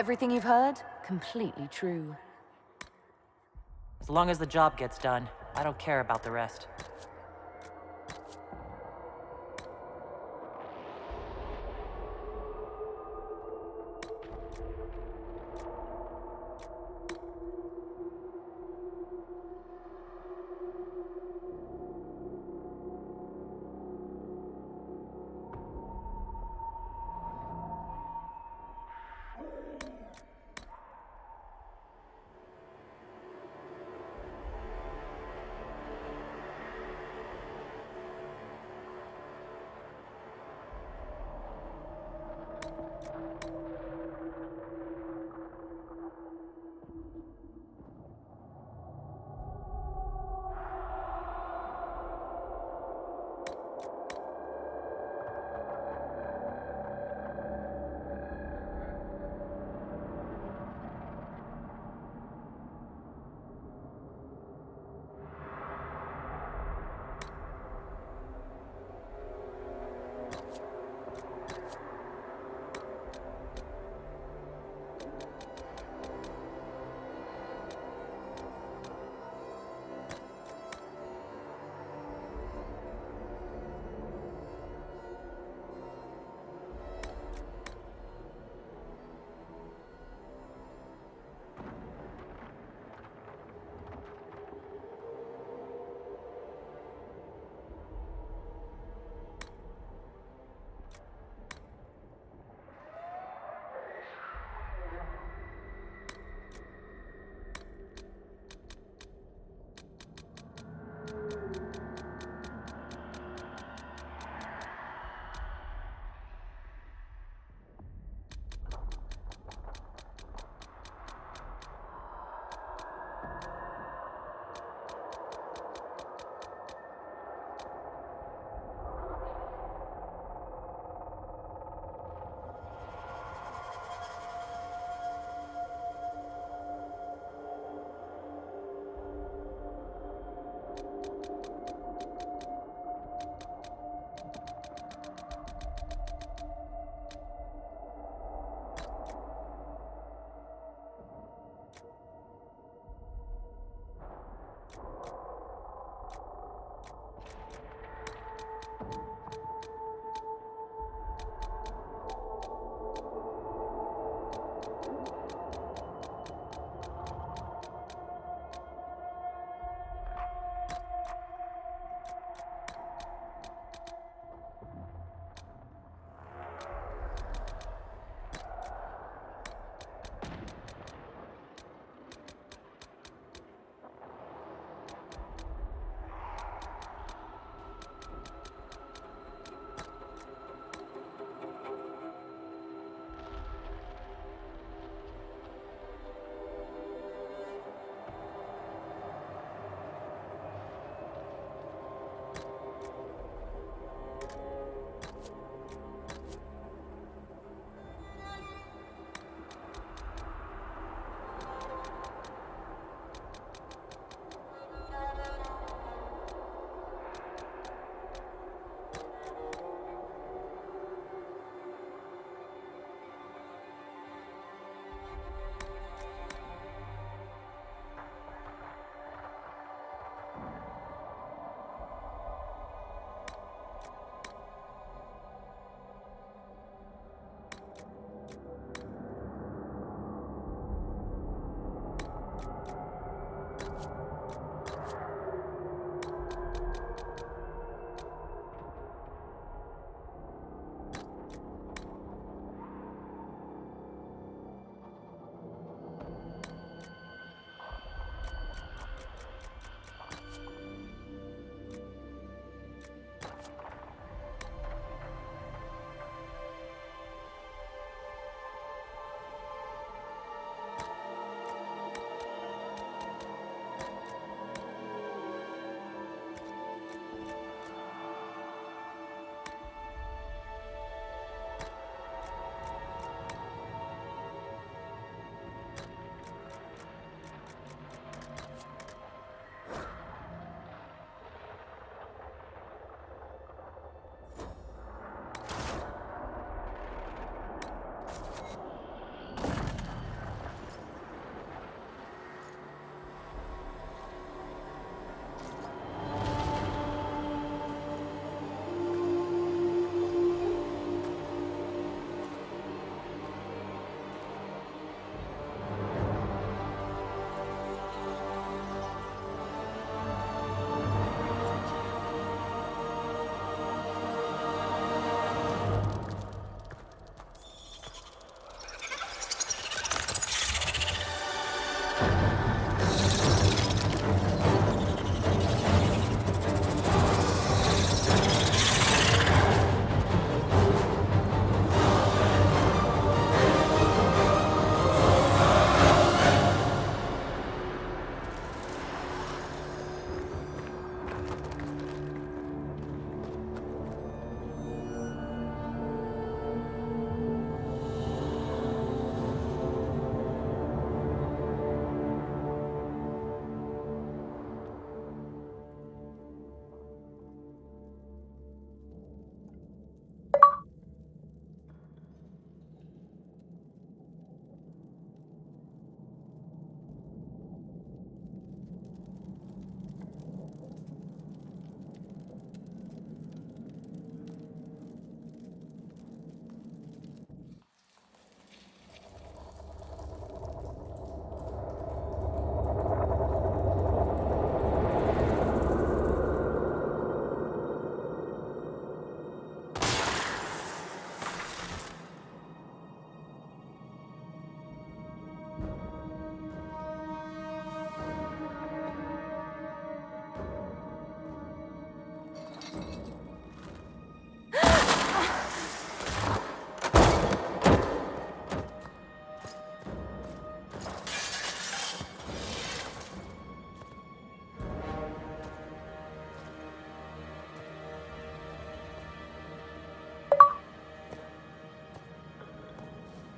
Everything you've heard? Completely true. As long as the job gets done, I don't care about the rest.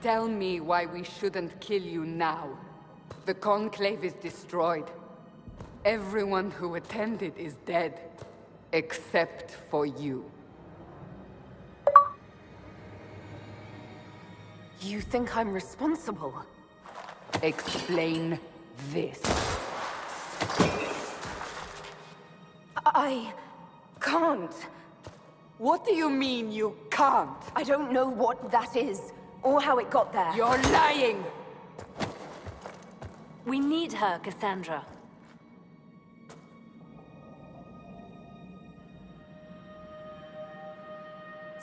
Tell me why we shouldn't kill you now. The Conclave is destroyed. Everyone who attended is dead. Except for you. You think I'm responsible? Explain this. I can't. What do you mean you can't? I don't know what that is, or how it got there. You're lying! We need her, Cassandra.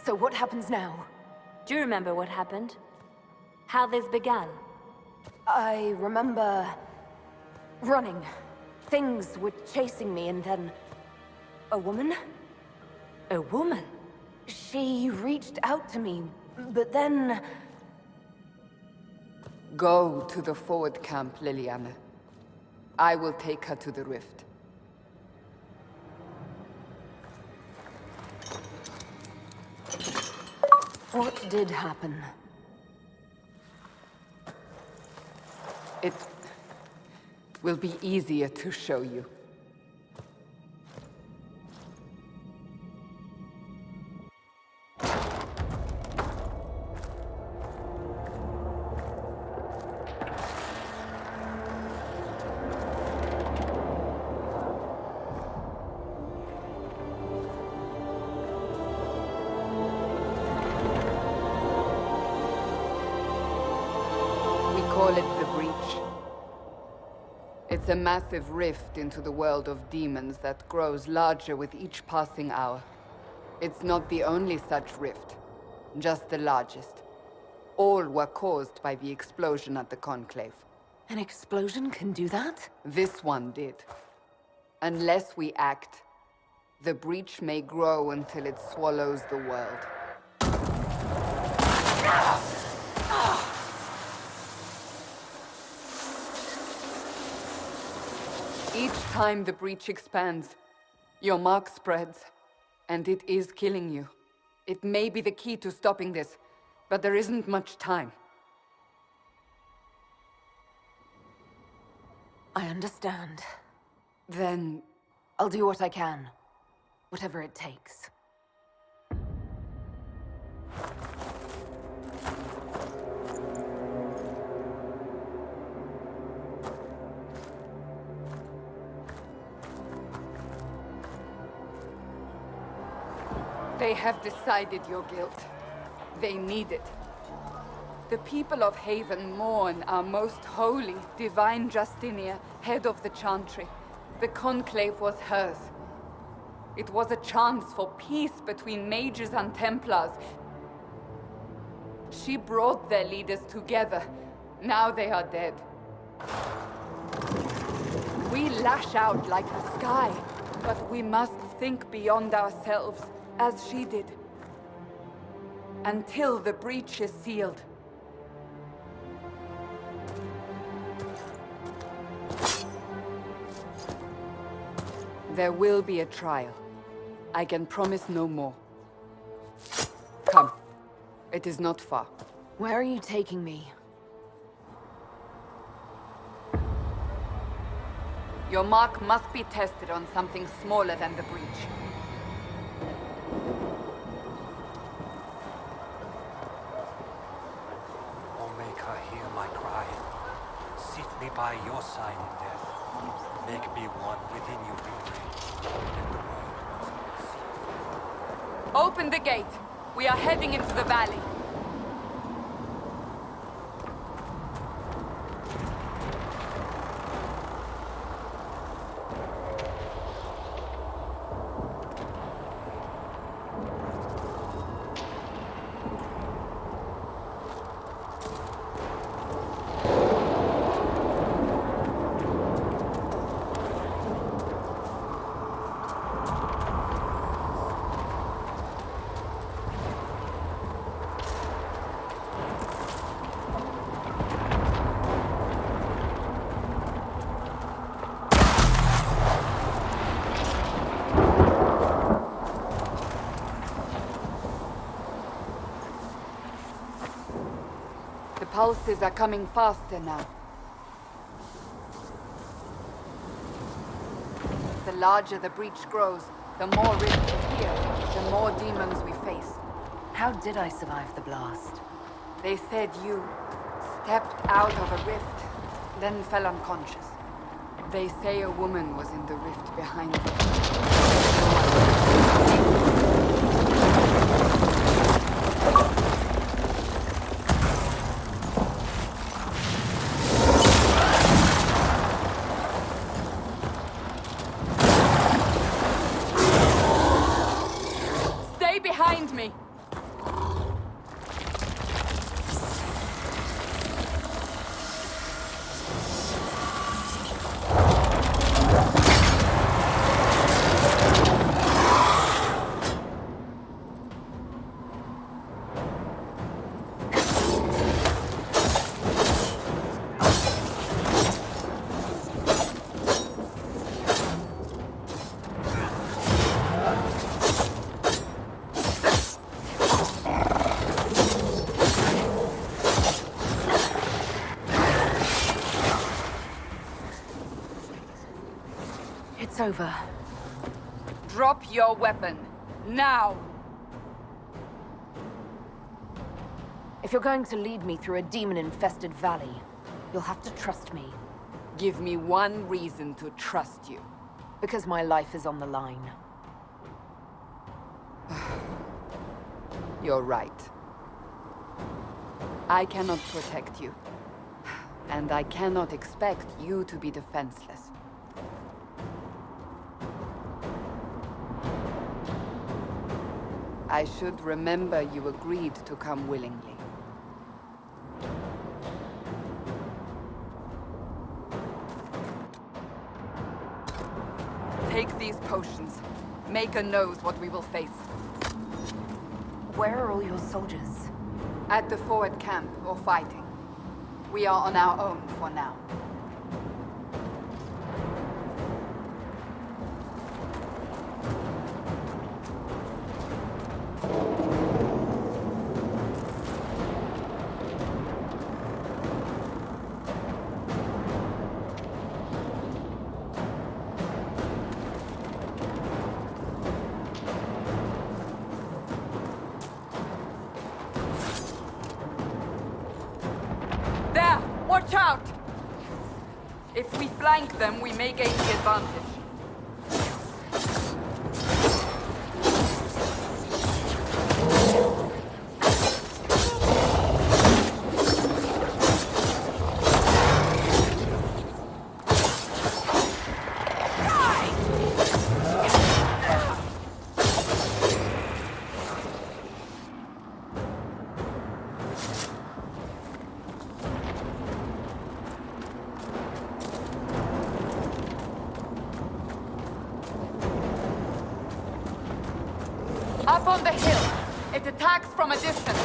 So what happens now? Do you remember what happened? How this began? I remember... running. Things were chasing me, and then... a woman? A woman? She reached out to me, but then... Go to the forward camp, Liliana. I will take her to the rift. What did happen? It will be easier to show you. Call it the Breach. It's a massive rift into the world of demons that grows larger with each passing hour. It's not the only such rift, just the largest. All were caused by the explosion at the Conclave. An explosion can do that? This one did. Unless we act, the Breach may grow until it swallows the world. Each time the Breach expands, your mark spreads, and it is killing you. It may be the key to stopping this, but there isn't much time. I understand. Then... I'll do what I can. Whatever it takes. They have decided your guilt. They need it. The people of Haven mourn our most holy, divine Justinia, head of the Chantry. The Conclave was hers. It was a chance for peace between mages and Templars. She brought their leaders together. Now they are dead. We lash out like the sky, but we must think beyond ourselves, as she did. Until the breach is sealed. There will be a trial. I can promise no more. Come. It is not far. Where are you taking me? Your mark must be tested on something smaller than the breach. Oh, make her hear my cry. Sit me by your side in death. Make me one within you, Let the world Open the gate. We are heading into the valley. The pulses are coming faster now. The larger the breach grows, the more rifts appear, the more demons we face. How did I survive the blast? They said you stepped out of a rift, then fell unconscious. They say a woman was in the rift behind you. Stay behind me! It's over. Drop your weapon. Now! If you're going to lead me through a demon-infested valley, you'll have to trust me. Give me one reason to trust you. Because my life is on the line. You're right. I cannot protect you. And I cannot expect you to be defenseless. I should remember you agreed to come willingly. Take these potions. Maker knows what we will face. Where are all your soldiers? At the forward camp, or fighting. We are on our own for now. There! Watch out! If we flank them, we may gain the advantage. Up on the hill. It attacks from a distance.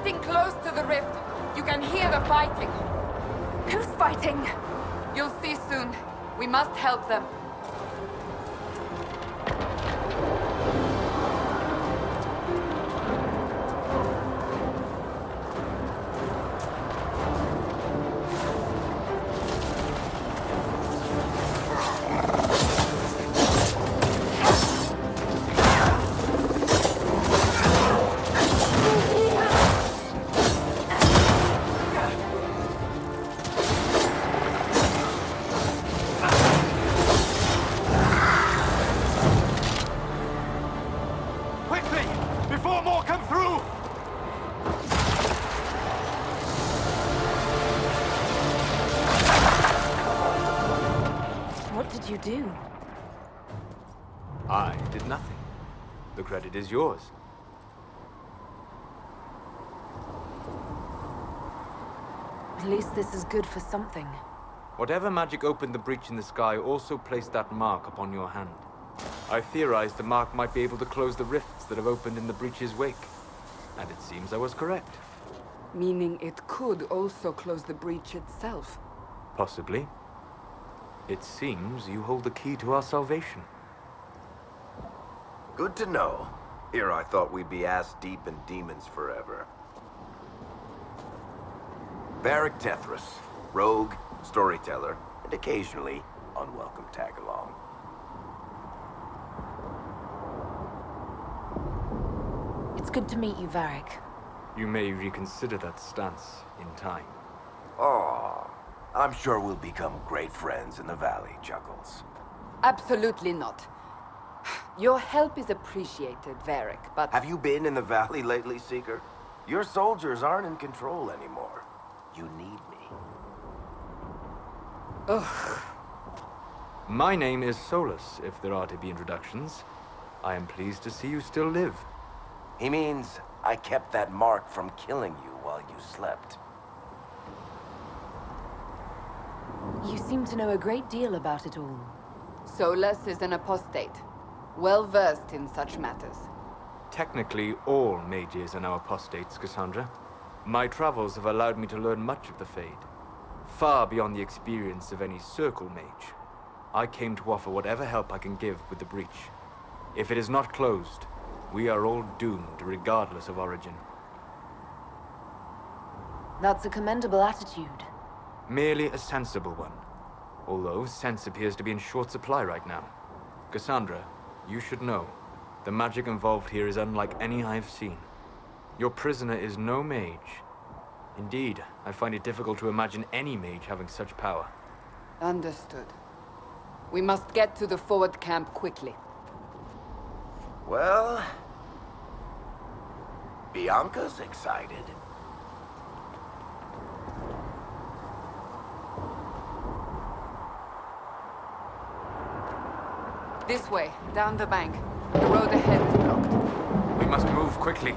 getting close to the rift. You can hear the fighting. Who's fighting? You'll see soon. We must help them. You do? I did nothing. The credit is yours. At least this is good for something. Whatever magic opened the breach in the sky also placed that mark upon your hand. I theorized the mark might be able to close the rifts that have opened in the breach's wake. And it seems I was correct. Meaning it could also close the breach itself. Possibly. It seems you hold the key to our salvation. Good to know. Here I thought we'd be ass-deep in demons forever. Varric Tethras, rogue, storyteller, and occasionally unwelcome tag-along. It's good to meet you, Varric. You may reconsider that stance in time. Oh, I'm sure we'll become great friends in the valley, Chuckles. Absolutely not. Your help is appreciated, Varric, but... Have you been in the valley lately, Seeker? Your soldiers aren't in control anymore. You need me. Ugh. My name is Solus, if there are to be introductions. I am pleased to see you still live. He means I kept that mark from killing you while you slept. You seem to know a great deal about it all. Solus is an apostate, well-versed in such matters. Technically, all mages are now apostates, Cassandra. My travels have allowed me to learn much of the Fade. Far beyond the experience of any circle mage. I came to offer whatever help I can give with the breach. If it is not closed, we are all doomed regardless of origin. That's a commendable attitude. Merely a sensible one. Although sense appears to be in short supply right now. Cassandra, you should know. The magic involved here is unlike any I've seen. Your prisoner is no mage. Indeed, I find it difficult to imagine any mage having such power. Understood. We must get to the forward camp quickly. Well... Bianca's excited. This way, down the bank. The road ahead is blocked. We must move quickly.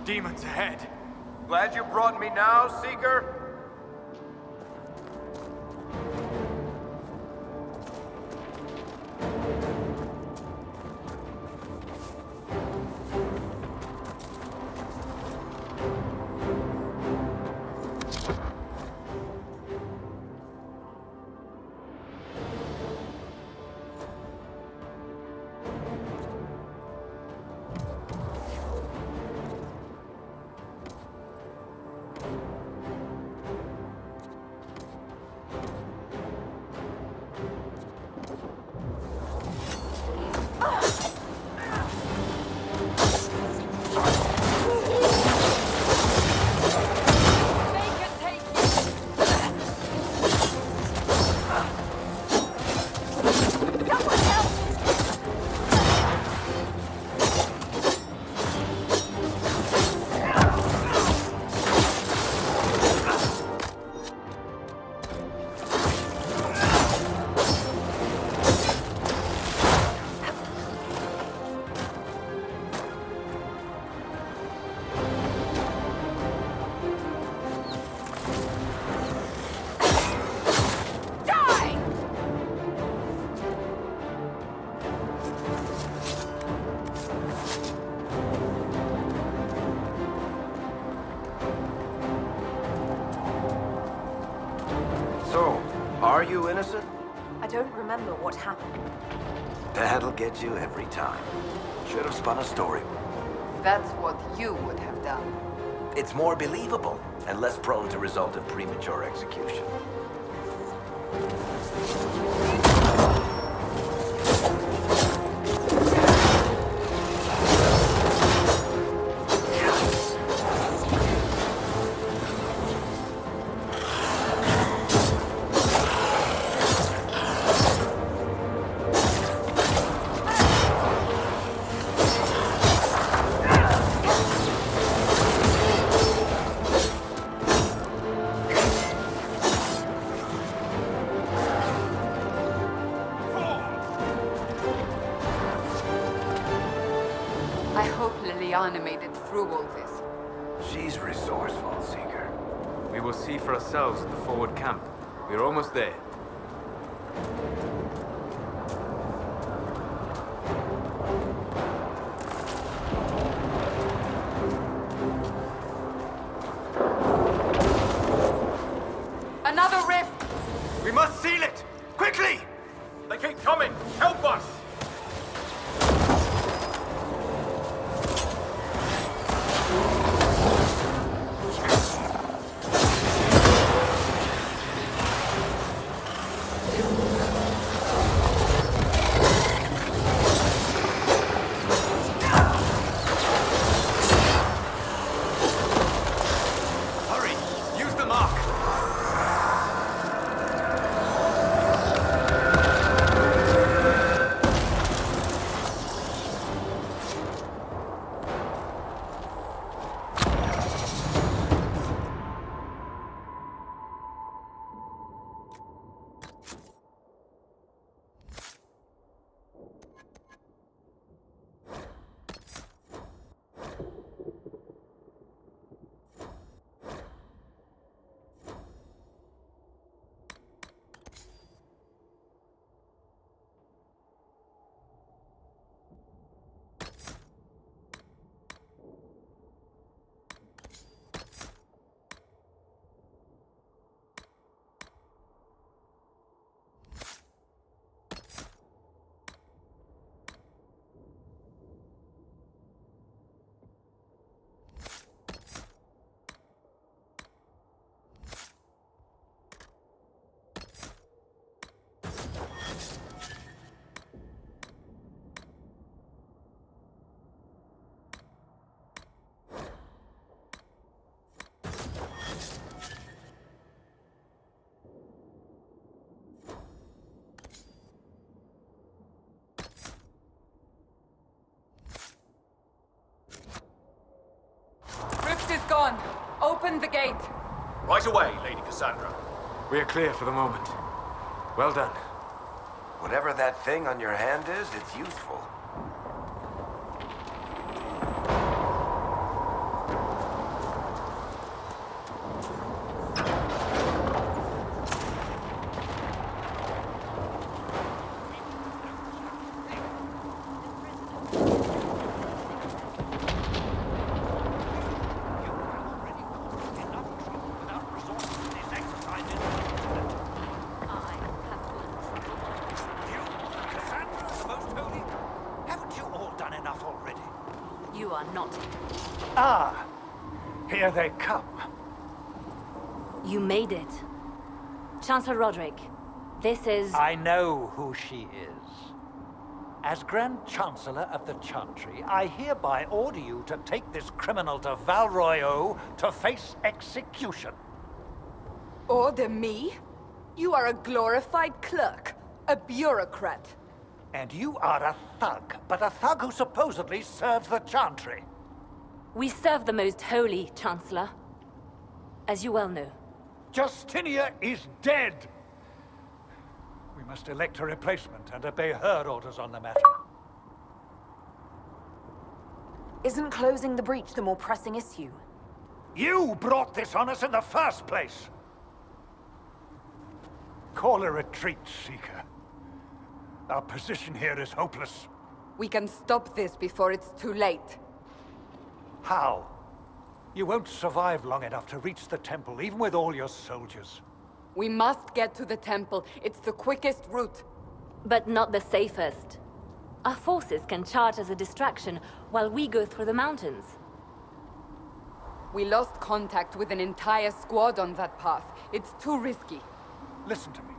Demons ahead. Glad you brought me now, Seeker? innocent? I don't remember what happened. That'll get you every time. Should have spun a story. That's what you would have done. It's more believable and less prone to result in premature execution. I hope Liliana made it through all this. She's resourceful, Seeker. We will see for ourselves at the forward camp. We're almost there. Another rift! We must seal it! Quickly! They keep coming! Help us! Hurry! Use the mark! Rift is gone. Open the gate. Right away, Lady Cassandra. We are clear for the moment. Well done. Whatever that thing on your hand is, it's useful. You are not. Ah, here they come. You made it. Chancellor Roderick, this is... I know who she is. As Grand Chancellor of the Chantry, I hereby order you to take this criminal to Val Royeaux to face execution. Order me? You are a glorified clerk, a bureaucrat. And you are a thug, but a thug who supposedly serves the Chantry. We serve the most holy, Chancellor. As you well know. Justinia is dead. We must elect a replacement and obey her orders on the matter. Isn't closing the breach the more pressing issue? You brought this on us in the first place. Call a retreat, Seeker. Our position here is hopeless. We can stop this before it's too late. How? You won't survive long enough to reach the temple, even with all your soldiers. We must get to the temple. It's the quickest route. But not the safest. Our forces can charge as a distraction while we go through the mountains. We lost contact with an entire squad on that path. It's too risky. Listen to me.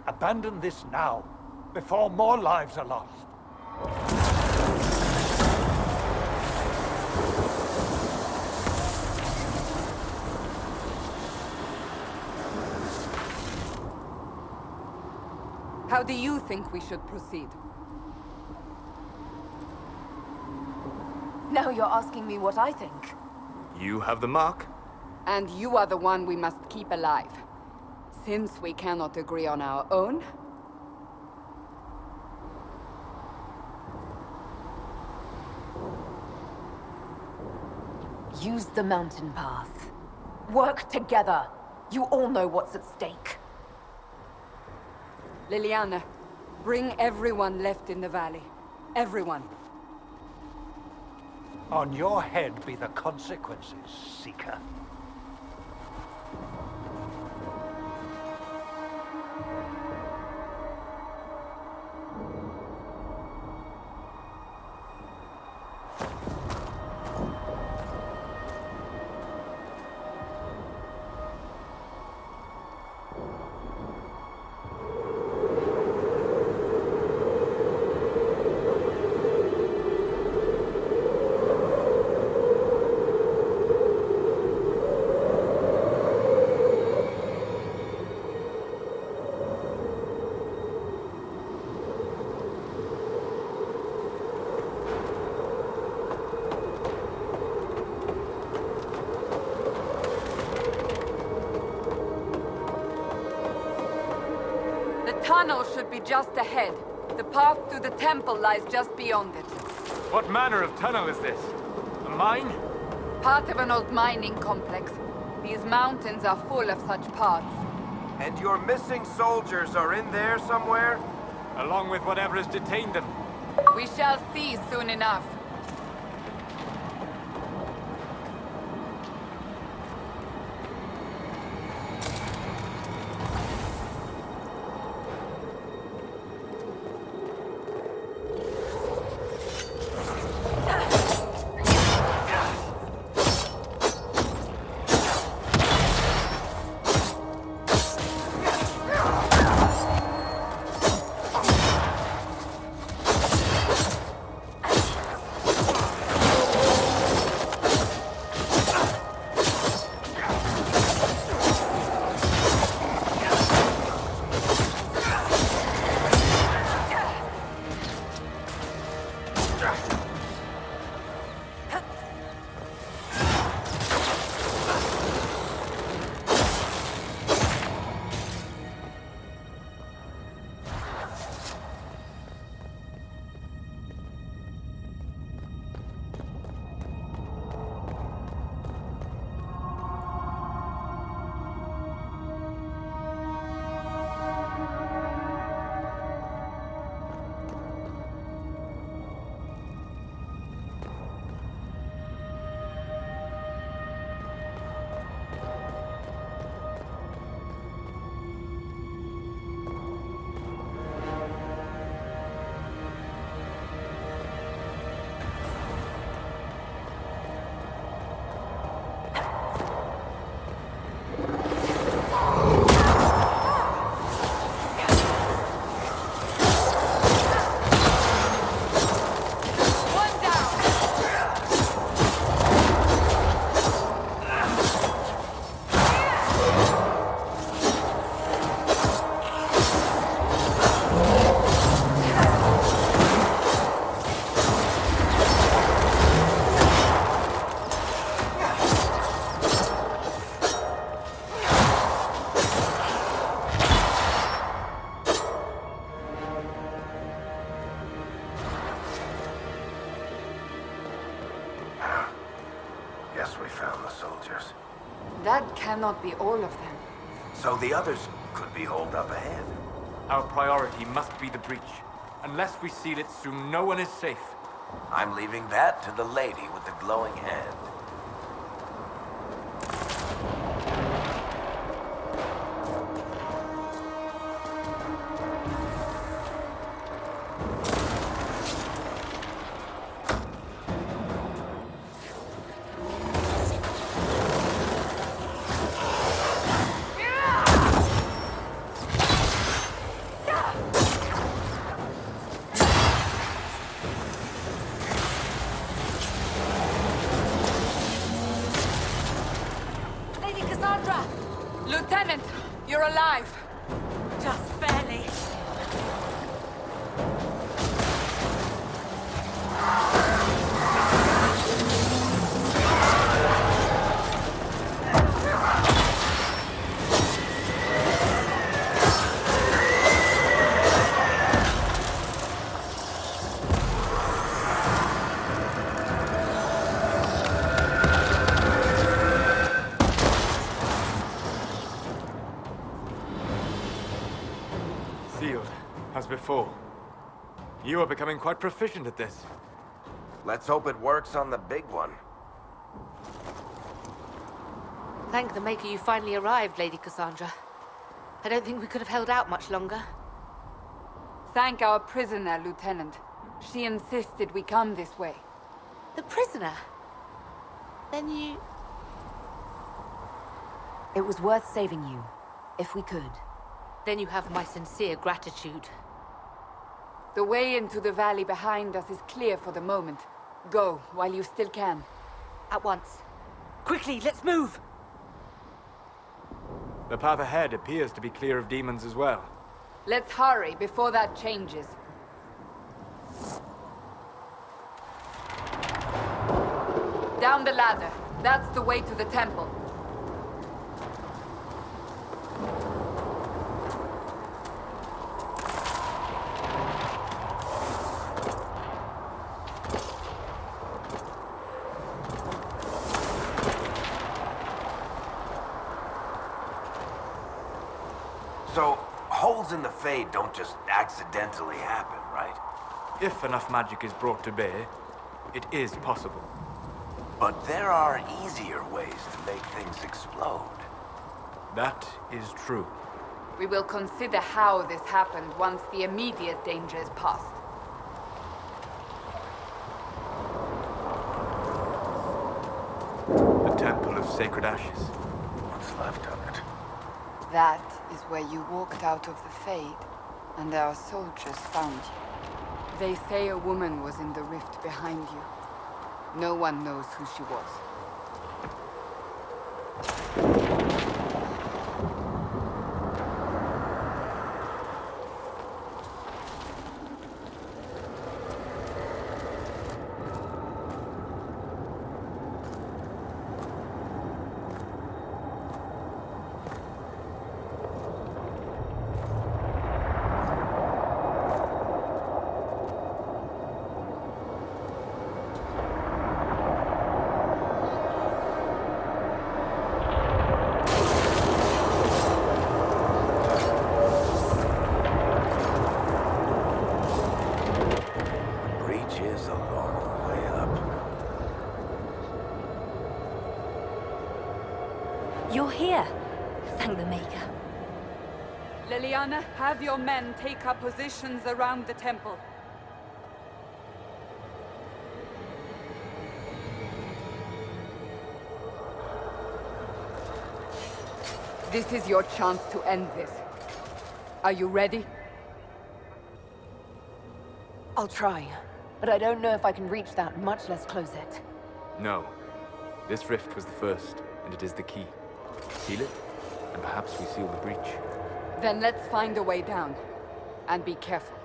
Abandon this now, before more lives are lost. How do you think we should proceed? Now you're asking me what I think. You have the mark. And you are the one we must keep alive. Since we cannot agree on our own, use the mountain path. Work together. You all know what's at stake. Liliana, bring everyone left in the valley. Everyone. On your head be the consequences, Seeker. The tunnel should be just ahead. The path to the temple lies just beyond it. What manner of tunnel is this? A mine? Part of an old mining complex. These mountains are full of such paths. And your missing soldiers are in there somewhere? Along with whatever has detained them. We shall see soon enough. Guess we found the soldiers. That cannot be all of them. So the others could be holed up ahead. Our priority must be the breach. Unless we seal it soon, no one is safe. I'm leaving that to the lady with the glowing hand. Lieutenant, you're alive. Just barely. Sealed, as before. You are becoming quite proficient at this. Let's hope it works on the big one. Thank the Maker you finally arrived, Lady Cassandra. I don't think we could have held out much longer. Thank our prisoner, Lieutenant. She insisted we come this way. The prisoner? Then you... It was worth saving you, if we could. Then you have my sincere gratitude. The way into the valley behind us is clear for the moment. Go, while you still can. At once. Quickly, let's move! The path ahead appears to be clear of demons as well. Let's hurry before that changes. Down the ladder. That's the way to the temple. So, holes in the Fade don't just accidentally happen, right? If enough magic is brought to bear, it is possible. But there are easier ways to make things explode. That is true. We will consider how this happened once the immediate danger is past. The Temple of Sacred Ashes. What's left of it? That is where you walked out of the Fade, and our soldiers found you. They say a woman was in the rift behind you. No one knows who she was. You're here. Thank the Maker. Liliana, have your men take up positions around the temple. This is your chance to end this. Are you ready? I'll try, but I don't know if I can reach that, much less close it. No. This rift was the first, and it is the key. Seal it, and perhaps we seal the breach. Then let's find a way down. And be careful.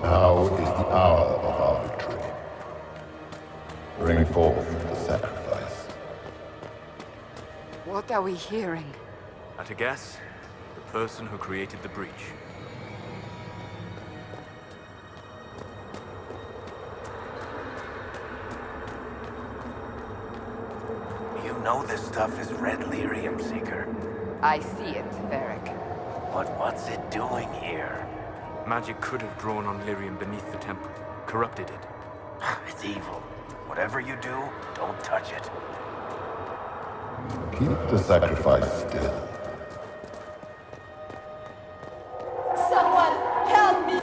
Now is the hour of our victory. Bring forth the sacrifice. What are we hearing? At a guess, the person who created the breach. You know this stuff is red lyrium, Seeker. I see it, Varric. But what's it doing here? Magic could have drawn on lyrium beneath the temple, corrupted it. It's evil. Whatever you do, don't touch it. Keep the sacrifice still. Someone help me!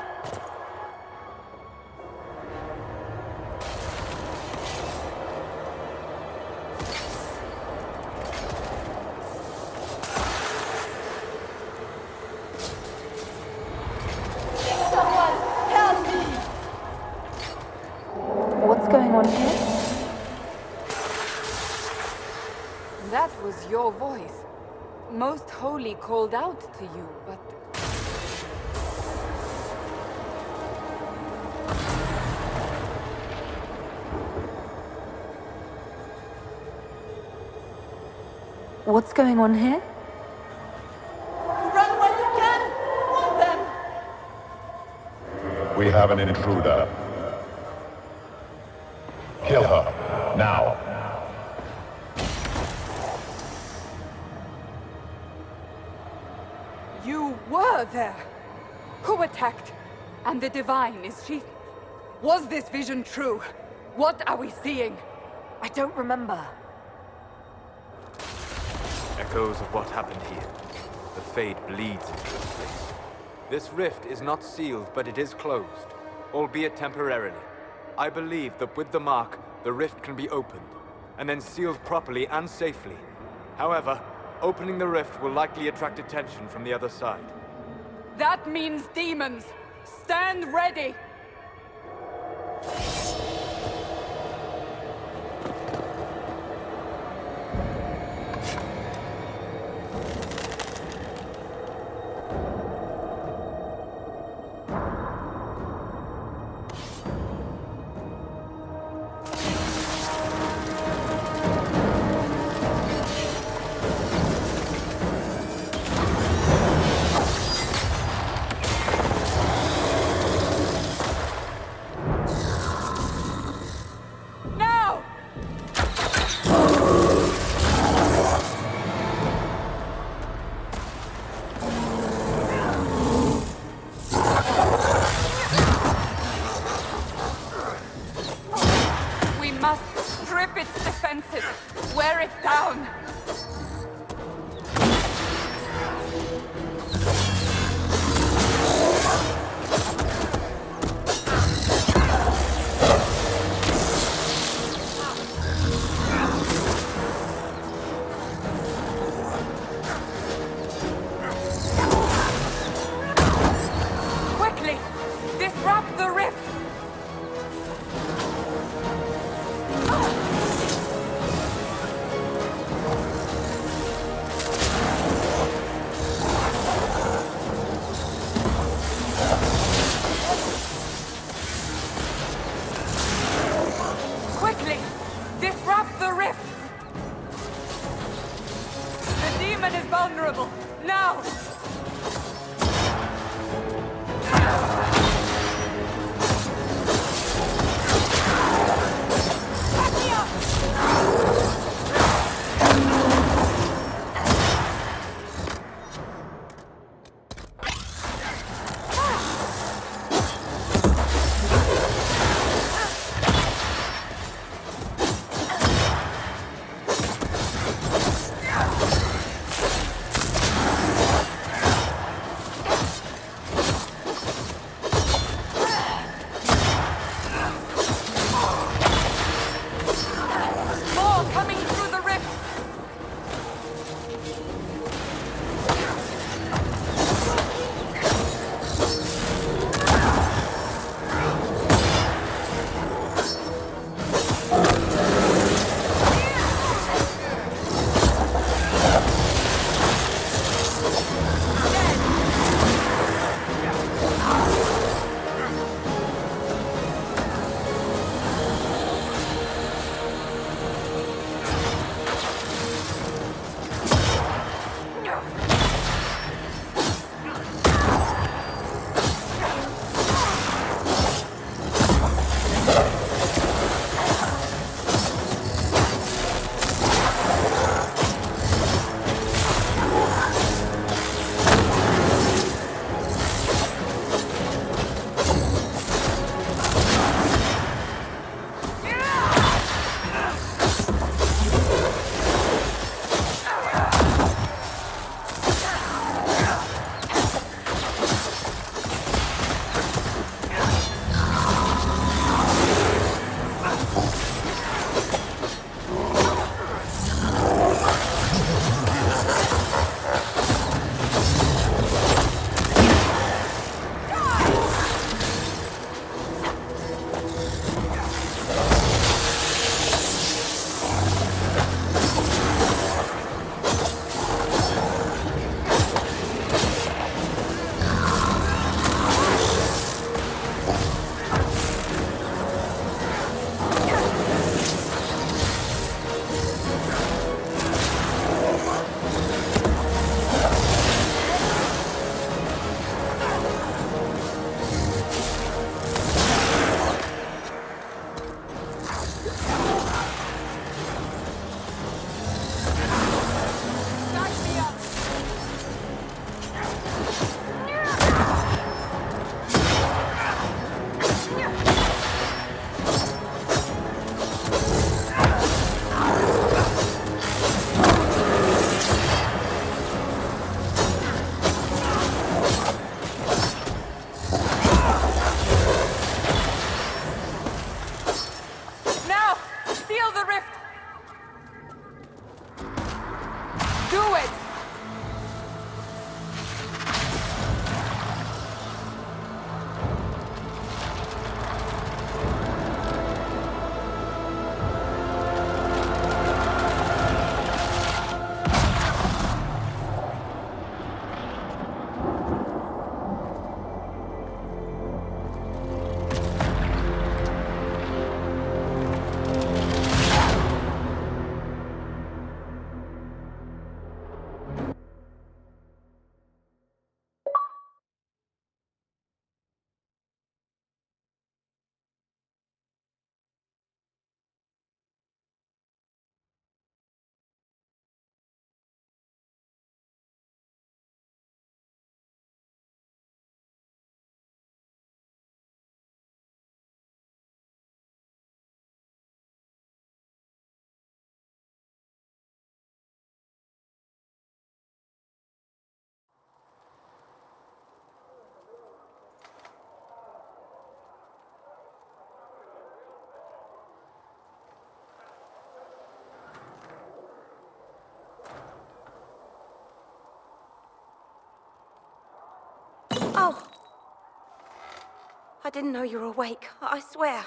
Someone help me! What's going on here? Most Holy called out to you, but... What's going on here? Run while you can! Warn them! We have an intruder. Kill her, now. You were there! Who attacked? And the Divine, is she... Was this vision true? What are we seeing? I don't remember. Echoes of what happened here. The Fade bleeds into this place. This rift is not sealed, but it is closed, albeit temporarily. I believe that with the mark, the rift can be opened, and then sealed properly and safely. However, opening the rift will likely attract attention from the other side. That means demons! Stand ready! Oh! I didn't know you were awake, I swear.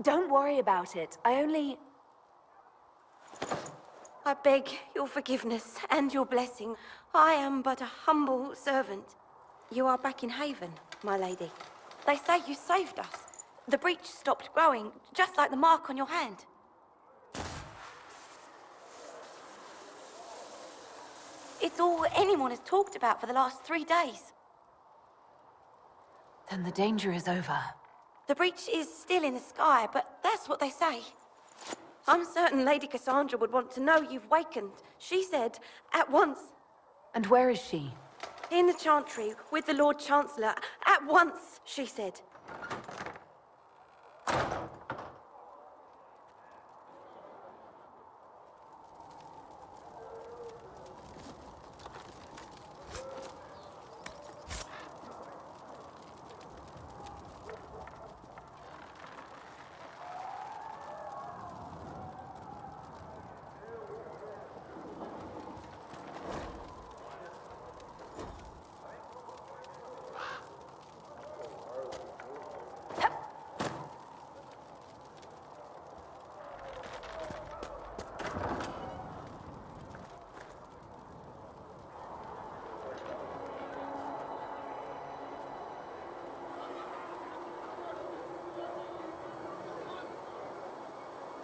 Don't worry about it. I beg your forgiveness and your blessing. I am but a humble servant. You are back in Haven, my lady. They say you saved us. The breach stopped growing, just like the mark on your hand. It's all anyone has talked about for the last 3 days. Then the danger is over. The breach is still in the sky, but that's what they say. I'm certain Lady Cassandra would want to know you've wakened. She said, at once. And where is she? In the Chantry, with the Lord Chancellor. At once, she said.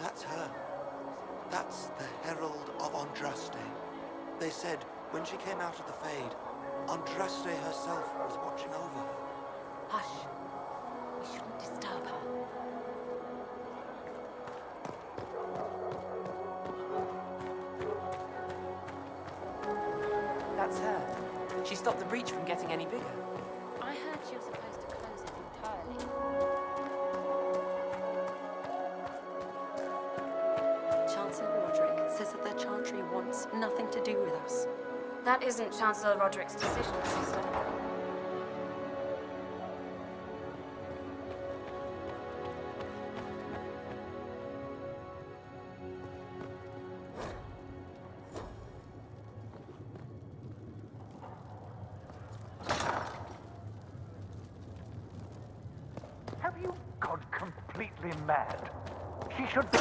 That's her. That's the Herald of Andraste. They said when she came out of the Fade, Andraste herself was watching over her. Hush. We shouldn't disturb her. That's her. She stopped the breach from getting any bigger. I heard she was supposed to close it entirely. Chancellor Roderick says that the Chantry wants nothing to do with us. That isn't Chancellor Roderick's decision, sister. Have you gone completely mad? She should be...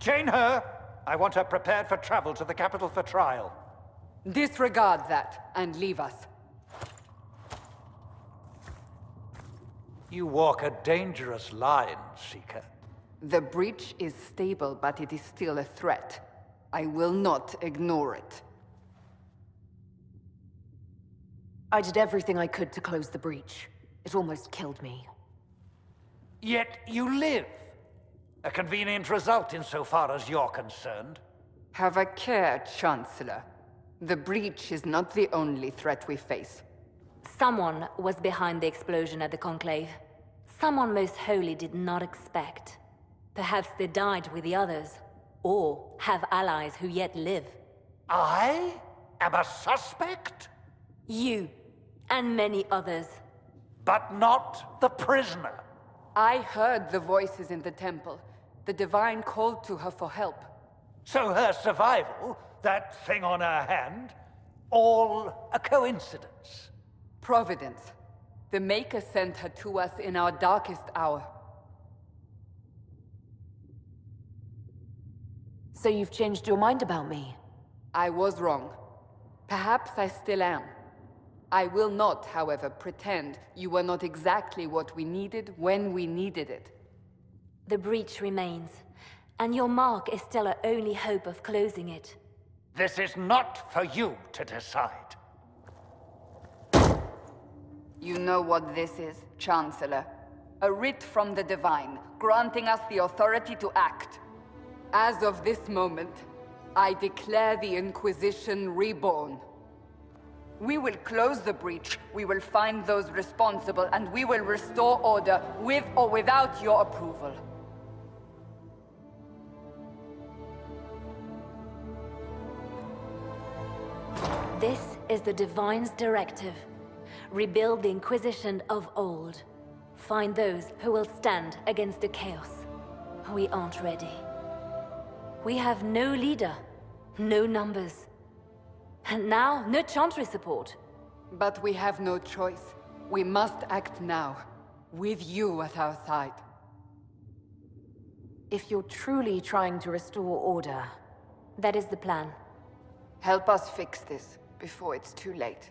Chain her! I want her prepared for travel to the capital for trial. Disregard that and leave us. You walk a dangerous line, Seeker. The breach is stable, but it is still a threat. I will not ignore it. I did everything I could to close the breach. It almost killed me. Yet you live. A convenient result insofar as you're concerned. Have a care, Chancellor. The breach is not the only threat we face. Someone was behind the explosion at the Conclave. Someone Most Holy did not expect. Perhaps they died with the others, or have allies who yet live. I am a suspect? You, and many others. But not the prisoner. I heard the voices in the temple. The Divine called to her for help. So her survival, that thing on her hand, all a coincidence? Providence. The Maker sent her to us in our darkest hour. So you've changed your mind about me? I was wrong. Perhaps I still am. I will not, however, pretend you were not exactly what we needed when we needed it. The breach remains, and your mark is still our only hope of closing it. This is not for you to decide. You know what this is, Chancellor. A writ from the Divine, granting us the authority to act. As of this moment, I declare the Inquisition reborn. We will close the breach, we will find those responsible, and we will restore order with or without your approval. This is the Divine's directive. Rebuild the Inquisition of old. Find those who will stand against the chaos. We aren't ready. We have no leader, no numbers. And now, no Chantry support. But we have no choice. We must act now, with you at our side. If you're truly trying to restore order... That is the plan. Help us fix this, before it's too late.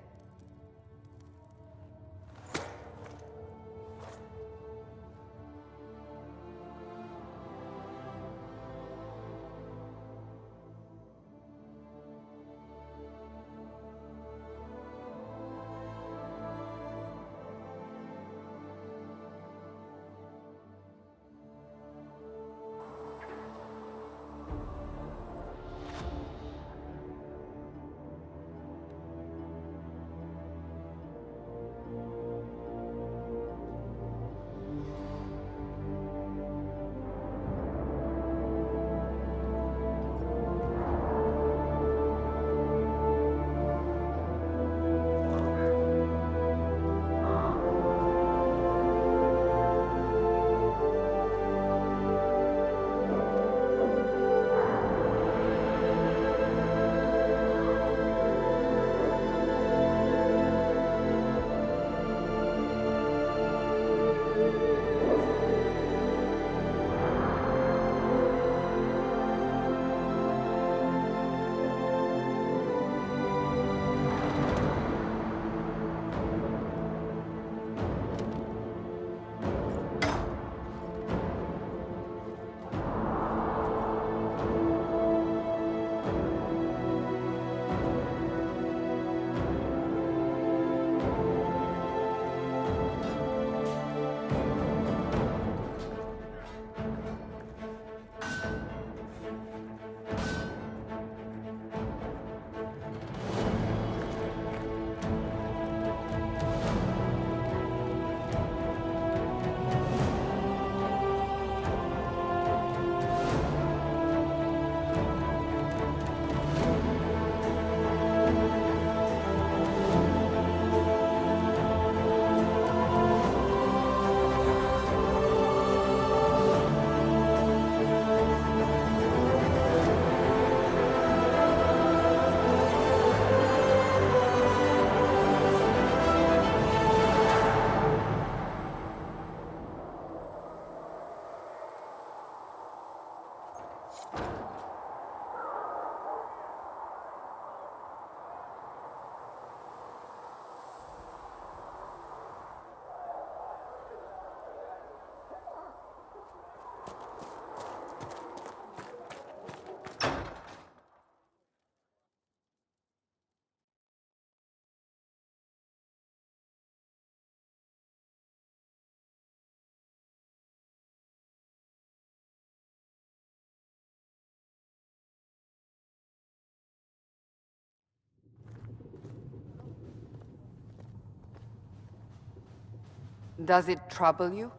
Does it trouble you?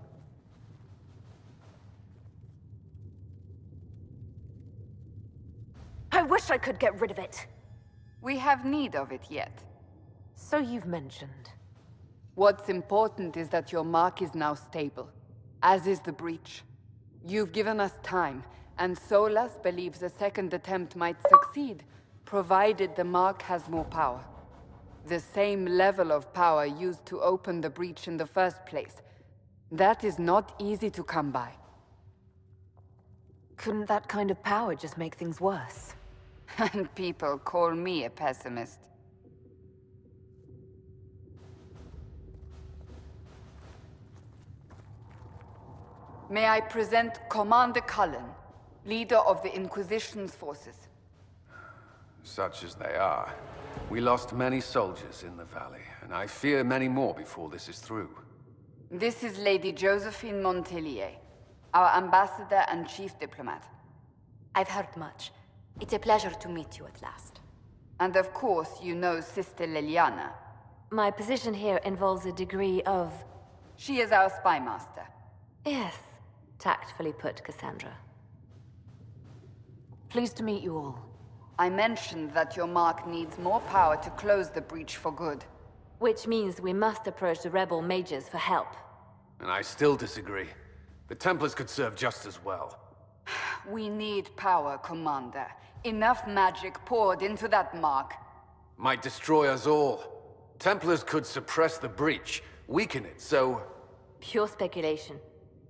I wish I could get rid of it. We have need of it yet. So you've mentioned. What's important is that your mark is now stable, as is the breach. You've given us time, and Solas believes a second attempt might succeed, provided the mark has more power. The same level of power used to open the breach in the first place. That is not easy to come by. Couldn't that kind of power just make things worse? And people call me a pessimist. May I present Commander Cullen, leader of the Inquisition's forces. Such as they are. We lost many soldiers in the valley, and I fear many more before this is through. This is Lady Josephine Montelier, our ambassador and chief diplomat. I've heard much. It's a pleasure to meet you at last. And of course, you know Sister Liliana. My position here involves a degree of... She is our spy master. Yes, tactfully put, Cassandra. Pleased to meet you all. I mentioned that your mark needs more power to close the breach for good. Which means we must approach the rebel mages for help. And I still disagree. The Templars could serve just as well. We need power, Commander. Enough magic poured into that mark. Might destroy us all. Templars could suppress the breach, weaken it, so... Pure speculation.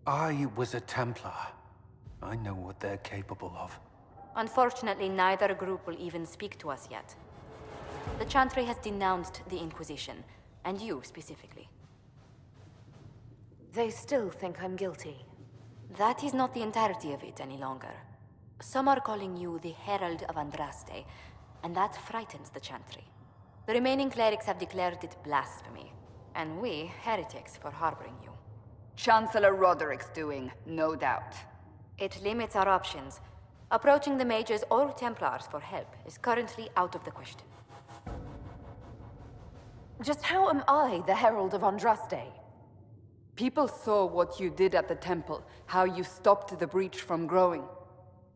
I was a Templar. I know what they're capable of. Unfortunately, neither group will even speak to us yet. The Chantry has denounced the Inquisition, and you specifically. They still think I'm guilty. That is not the entirety of it any longer. Some are calling you the Herald of Andraste, and that frightens the Chantry. The remaining clerics have declared it blasphemy, and we, heretics, for harboring you. Chancellor Roderick's doing, no doubt. It limits our options. Approaching the mages or Templars for help is currently out of the question. Just how am I the Herald of Andraste? People saw what you did at the temple, how you stopped the breach from growing.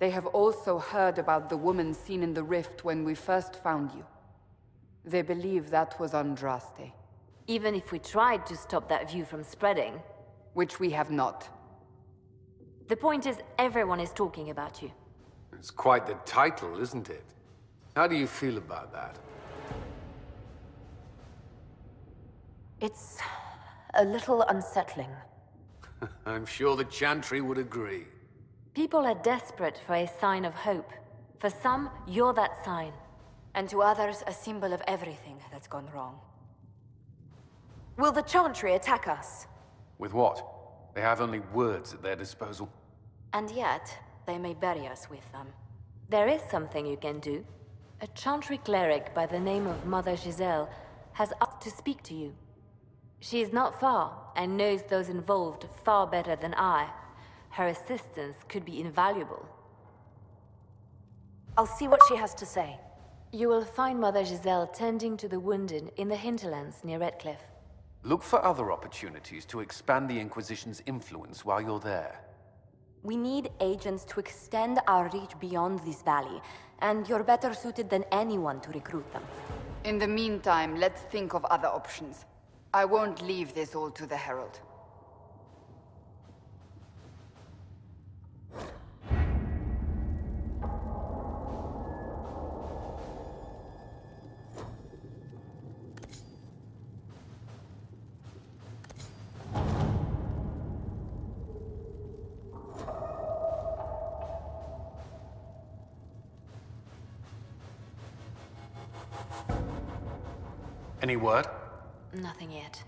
They have also heard about the woman seen in the rift when we first found you. They believe that was Andraste. Even if we tried to stop that view from spreading... Which we have not. The point is, everyone is talking about you. It's quite the title, isn't it? How do you feel about that? It's a little unsettling. I'm sure the Chantry would agree. People are desperate for a sign of hope. For some, you're that sign. And to others, a symbol of everything that's gone wrong. Will the Chantry attack us? With what? They have only words at their disposal. And yet, they may bury us with them. There is something you can do. A Chantry cleric by the name of Mother Giselle has asked to speak to you. She is not far, and knows those involved far better than I. Her assistance could be invaluable. I'll see what she has to say. You will find Mother Giselle tending to the wounded in the hinterlands near Redcliffe. Look for other opportunities to expand the Inquisition's influence while you're there. We need agents to extend our reach beyond this valley, and you're better suited than anyone to recruit them. In the meantime, let's think of other options. I won't leave this all to the Herald. Any word? Nothing yet.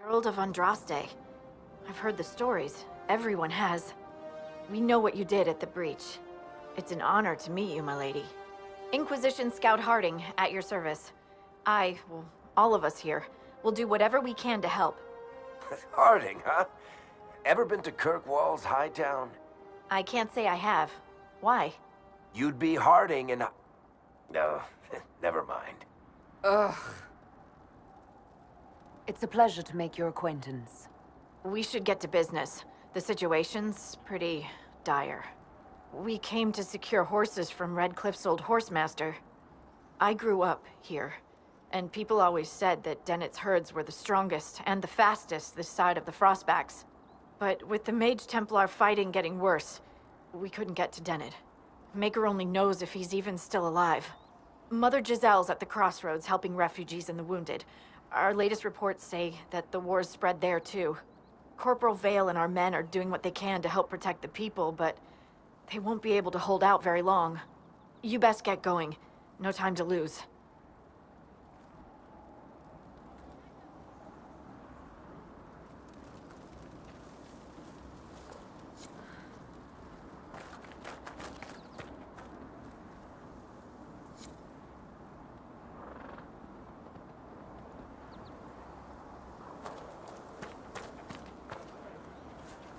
Herald of Andraste. I've heard the stories. Everyone has. We know what you did at the breach. It's an honor to meet you, my lady. Inquisition Scout Harding, at your service. Well, all of us here, will do whatever we can to help. Harding, huh? Ever been to Kirkwall's Hightown? I can't say I have. Why? You'd be Harding and... No, never mind. Ugh. It's a pleasure to make your acquaintance. We should get to business. The situation's pretty dire. We came to secure horses from Redcliffe's old horsemaster. I grew up here, and people always said that Dennett's herds were the strongest and the fastest this side of the Frostbacks. But with the Mage Templar fighting getting worse, we couldn't get to Dennett. Maker only knows if he's even still alive. Mother Giselle's at the crossroads helping refugees and the wounded. Our latest reports say that the war's spread there too. Corporal Vale and our men are doing what they can to help protect the people, but they won't be able to hold out very long. You best get going. No time to lose.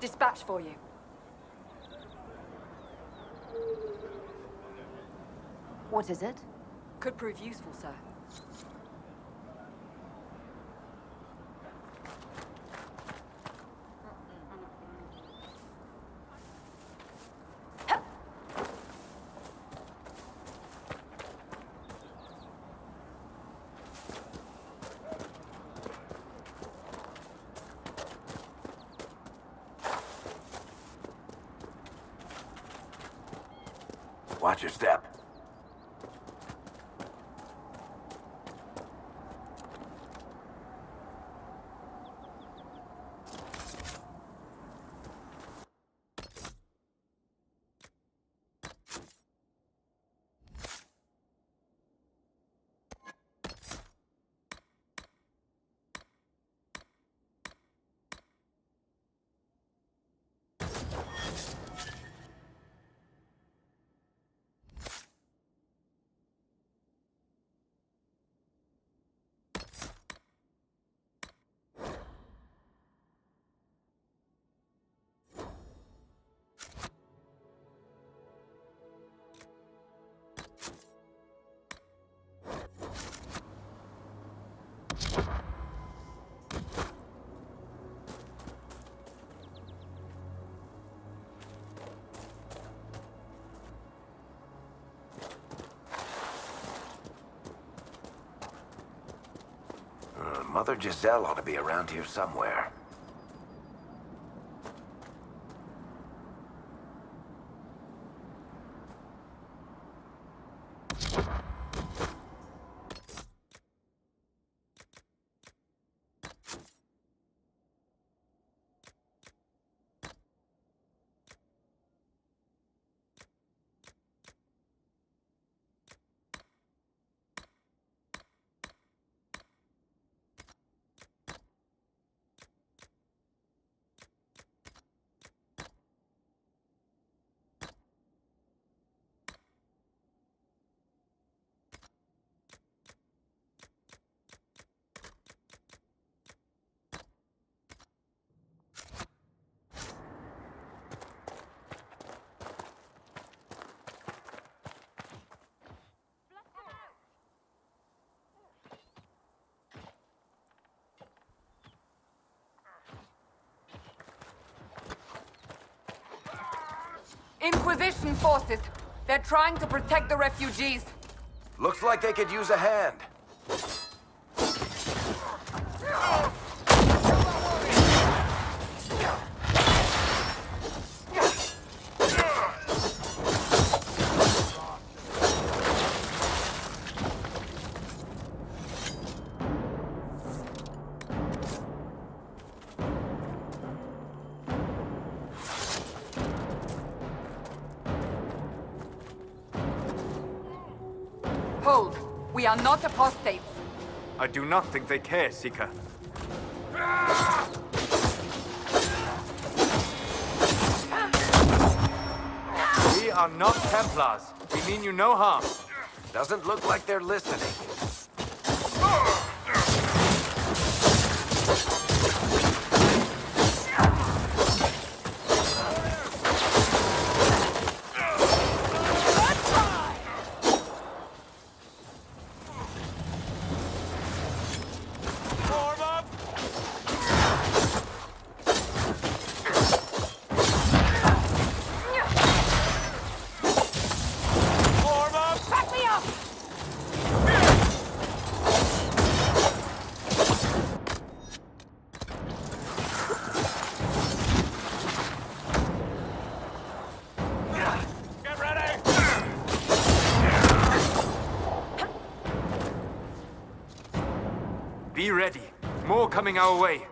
Dispatch for you. What is it? Could prove useful, sir. Watch your step. Mother Giselle ought to be around here somewhere. Inquisition forces. They're trying to protect the refugees. Looks like they could use a hand. Hold. We are not apostates. I do not think they care, Seeker. are not Templars. We mean you no harm. Doesn't look like they're listening. Be ready. More coming our way.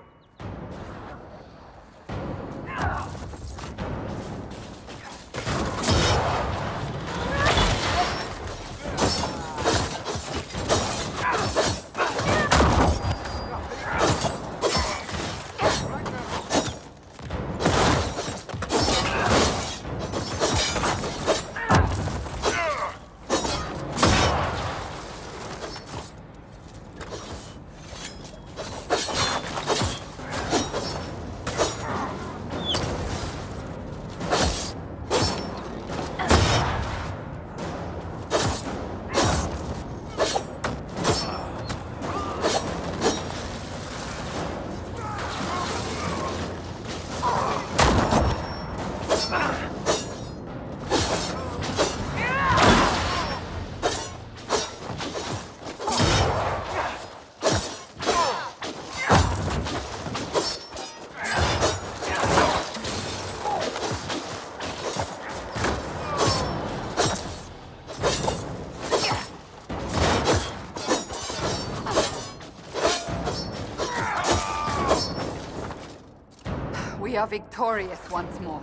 We are victorious once more.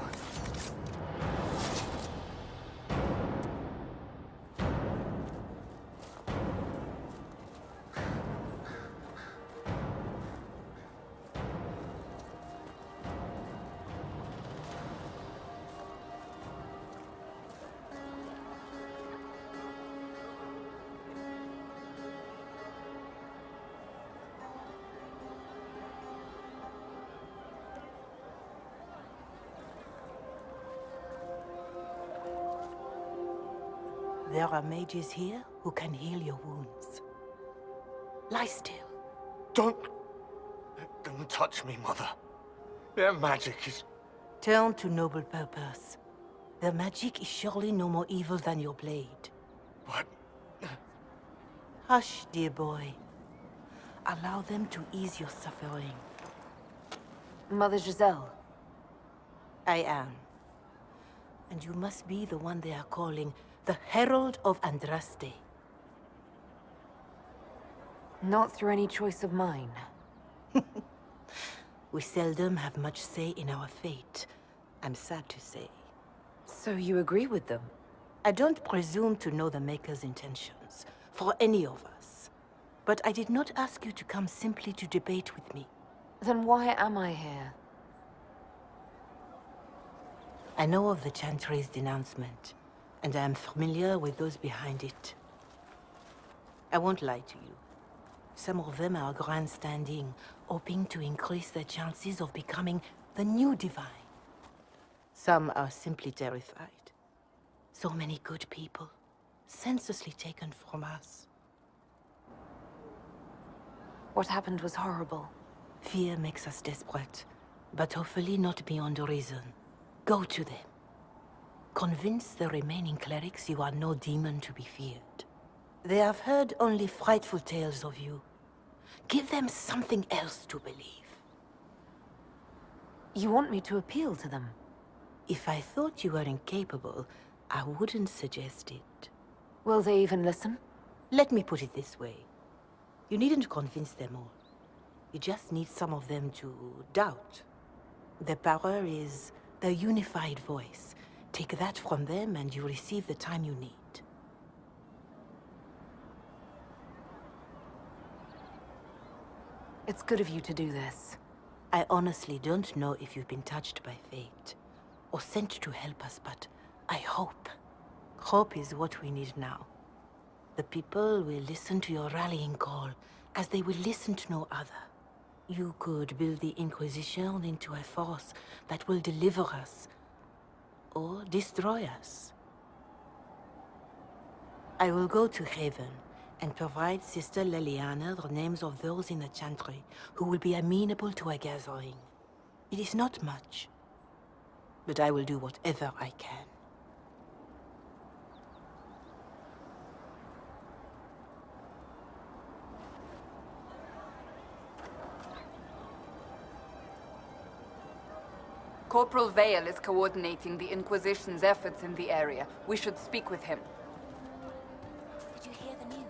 There are mages here who can heal your wounds. Lie still. Don't touch me, Mother. Their magic is... Turn to noble purpose. Their magic is surely no more evil than your blade. What? Hush, dear boy. Allow them to ease your suffering. Mother Giselle. I am. And you must be the one they are calling the Herald of Andraste. Not through any choice of mine. We seldom have much say in our fate, I'm sad to say. So you agree with them? I don't presume to know the Maker's intentions, for any of us. But I did not ask you to come simply to debate with me. Then why am I here? I know of the Chantry's denouncement, and I am familiar with those behind it. I won't lie to you. Some of them are grandstanding, hoping to increase their chances of becoming the new divine. Some are simply terrified. So many good people, senselessly taken from us. What happened was horrible. Fear makes us desperate, but hopefully not beyond reason. Go to them. Convince the remaining clerics you are no demon to be feared. They have heard only frightful tales of you. Give them something else to believe. You want me to appeal to them? If I thought you were incapable, I wouldn't suggest it. Will they even listen? Let me put it this way. You needn't convince them all. You just need some of them to doubt. Their power is their unified voice. Take that from them and you receive the time you need. It's good of you to do this. I honestly don't know if you've been touched by fate, or sent to help us, but I hope. Hope is what we need now. The people will listen to your rallying call, as they will listen to no other. You could build the Inquisition into a force that will deliver us, or destroy us. I will go to Haven and provide Sister Leliana the names of those in the Chantry who will be amenable to a gathering. It is not much, but I will do whatever I can. Corporal Vale is coordinating the Inquisition's efforts in the area. We should speak with him. Did you hear the news?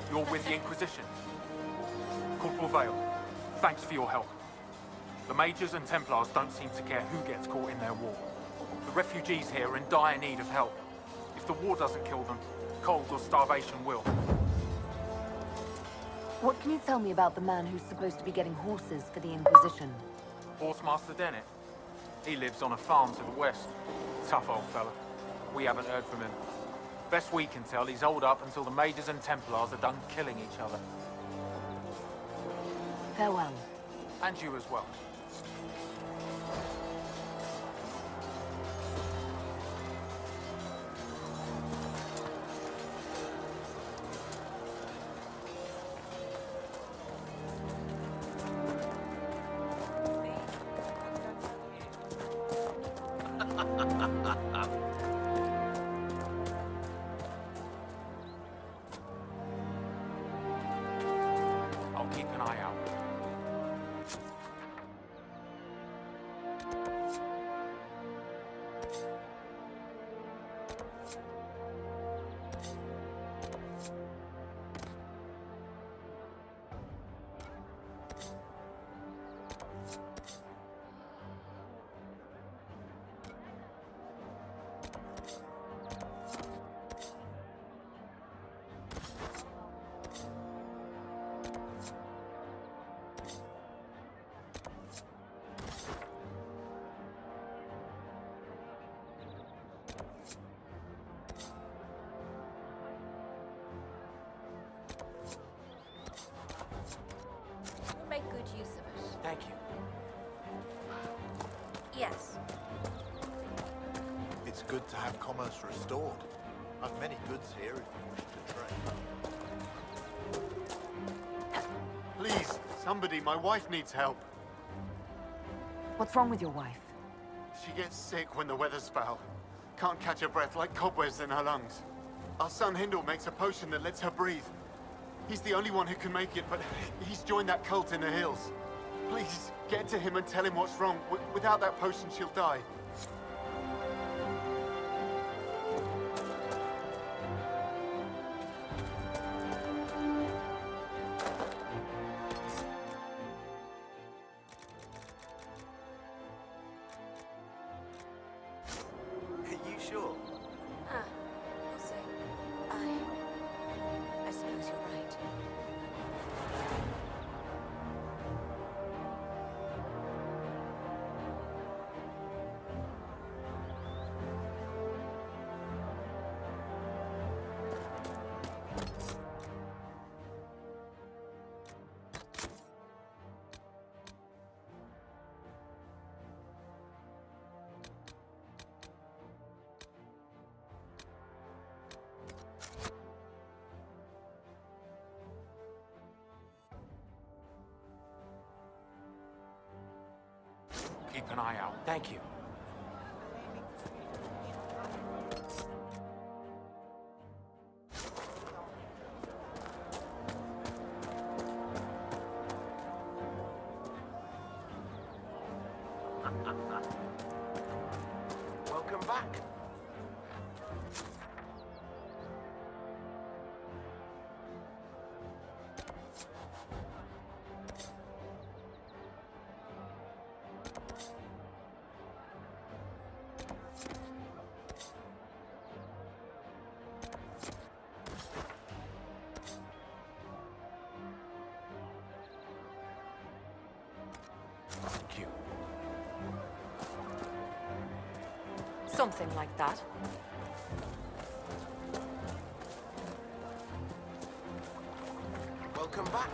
You're with the Inquisition. Corporal Vale, thanks for your help. The Majors and Templars don't seem to care who gets caught in their war. The refugees here are in dire need of help. If the war doesn't kill them, cold or starvation will. What can you tell me about the man who's supposed to be getting horses for the Inquisition? Horsemaster Dennett. He lives on a farm to the west. Tough old fella. We haven't heard from him. Best we can tell, he's holed up until the Majors and Templars are done killing each other. Farewell. And you as well. I'll keep an eye out. We'll make good use of it. Thank you. Yes. It's good to have commerce restored. I've many goods here if you wish to trade. Please, somebody, my wife needs help. What's wrong with your wife? She gets sick when the weather's foul. Can't catch her breath like cobwebs in her lungs. Our son Hindle makes a potion that lets her breathe. He's the only one who can make it, but he's joined that cult in the hills. Please, get to him and tell him what's wrong. Without that potion, she'll die. Are you sure? Huh. We'll see. I suppose you're right. Keep an eye out. Thank you. back. Something like that. Welcome back.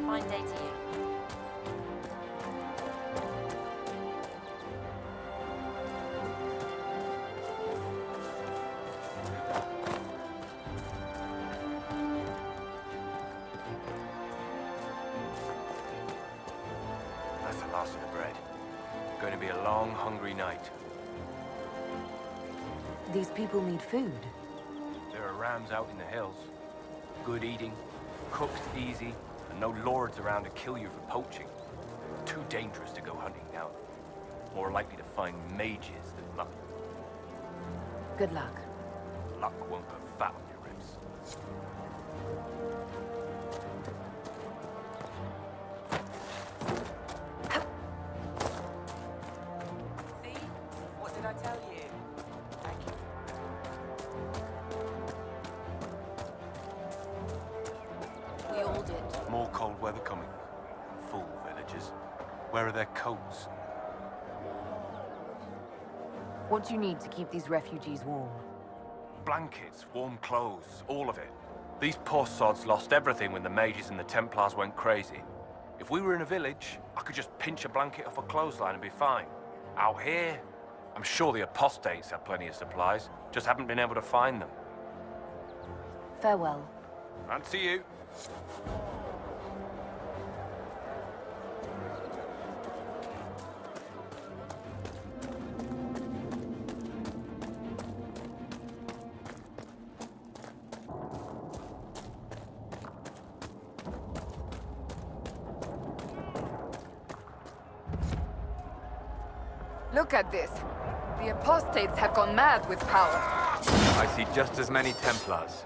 Fine day to you. That's the last of the bread. Going to be a long, hungry night. These people need food. There are rams out in the hills. Good eating, cooked easy, and no lords around to kill you for poaching. Too dangerous to go hunting now. More likely to find mages than luck. Good luck. Luck won't put fat on your ribs. See? What did I tell you? Thank you. We all did. More cold weather coming. Fool villagers. Where are their coats? What do you need to keep these refugees warm? Blankets, warm clothes, all of it. These poor sods lost everything when the mages and the Templars went crazy. If we were in a village, I could just pinch a blanket off a clothesline and be fine. Out here, I'm sure the apostates have plenty of supplies, just haven't been able to find them. Farewell. And to you. Look at this. The apostates have gone mad with power. I see just as many Templars.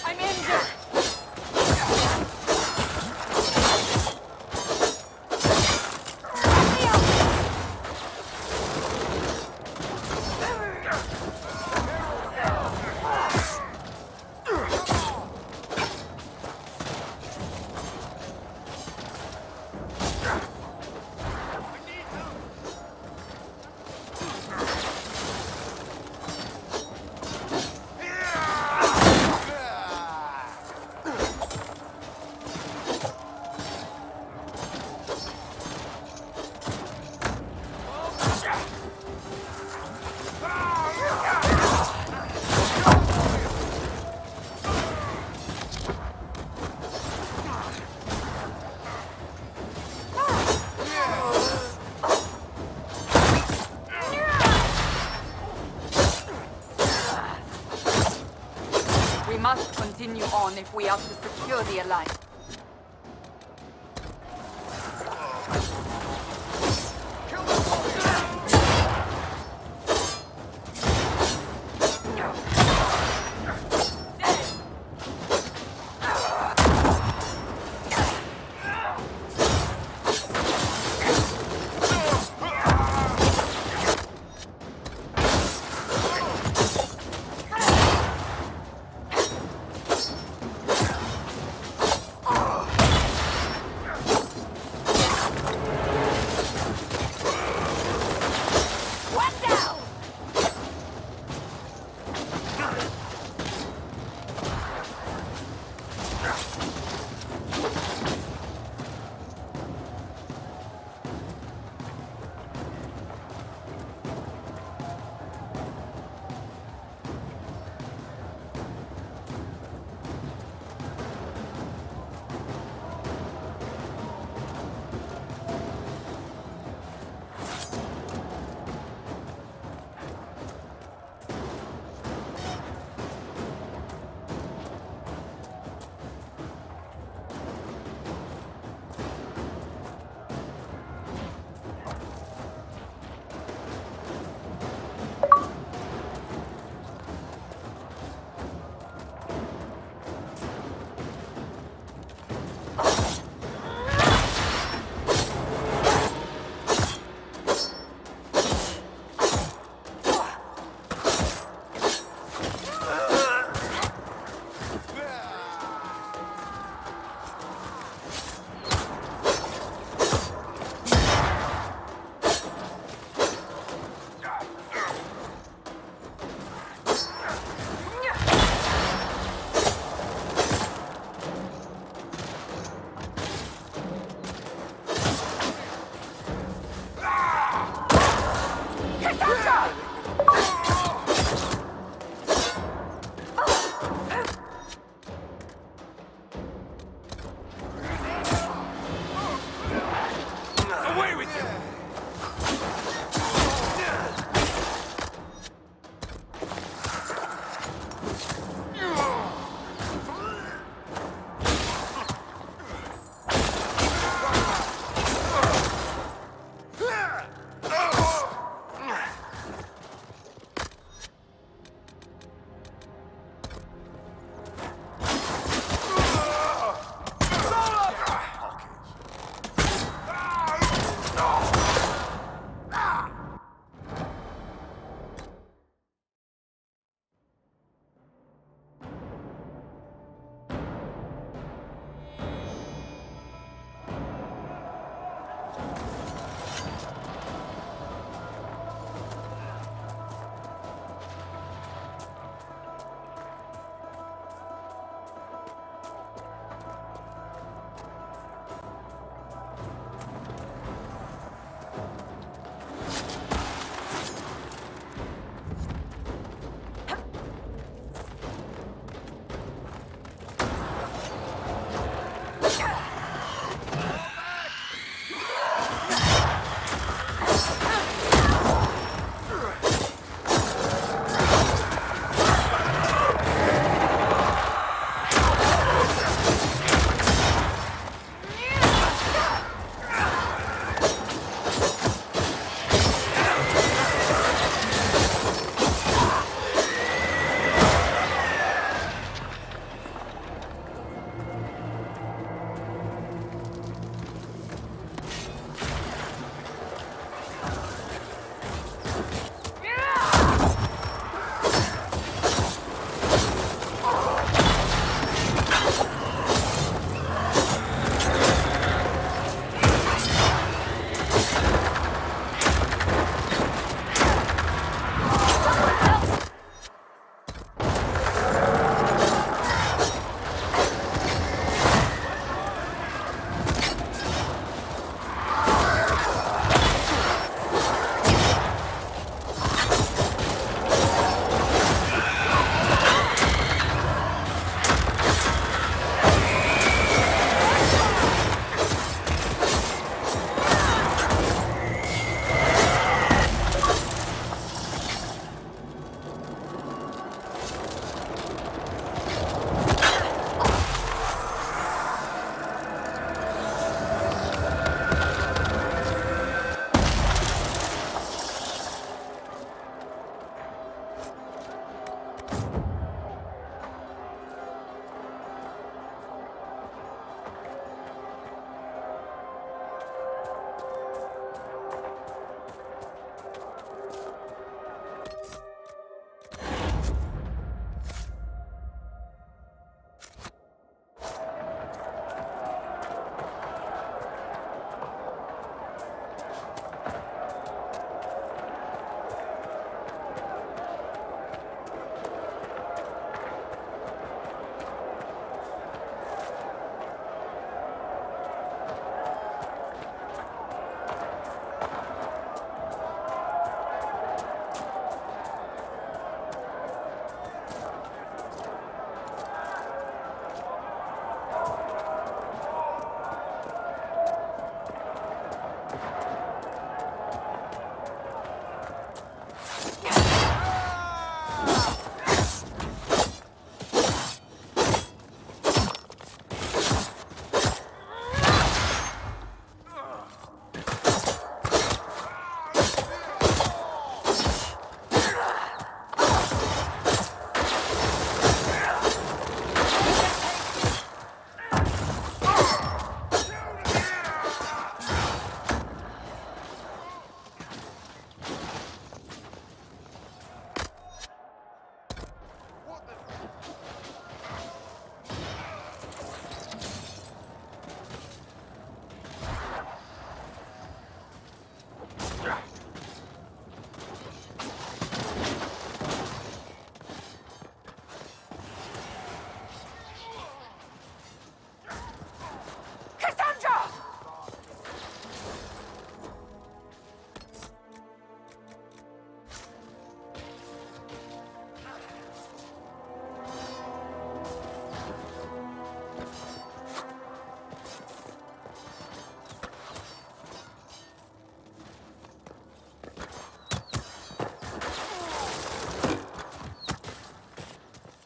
I'm injured! We must continue on if we are to secure the Alliance.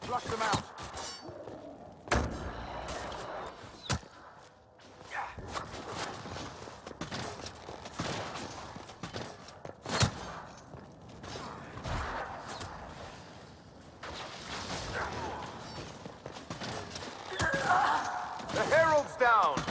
Flush them out. The Herald's down!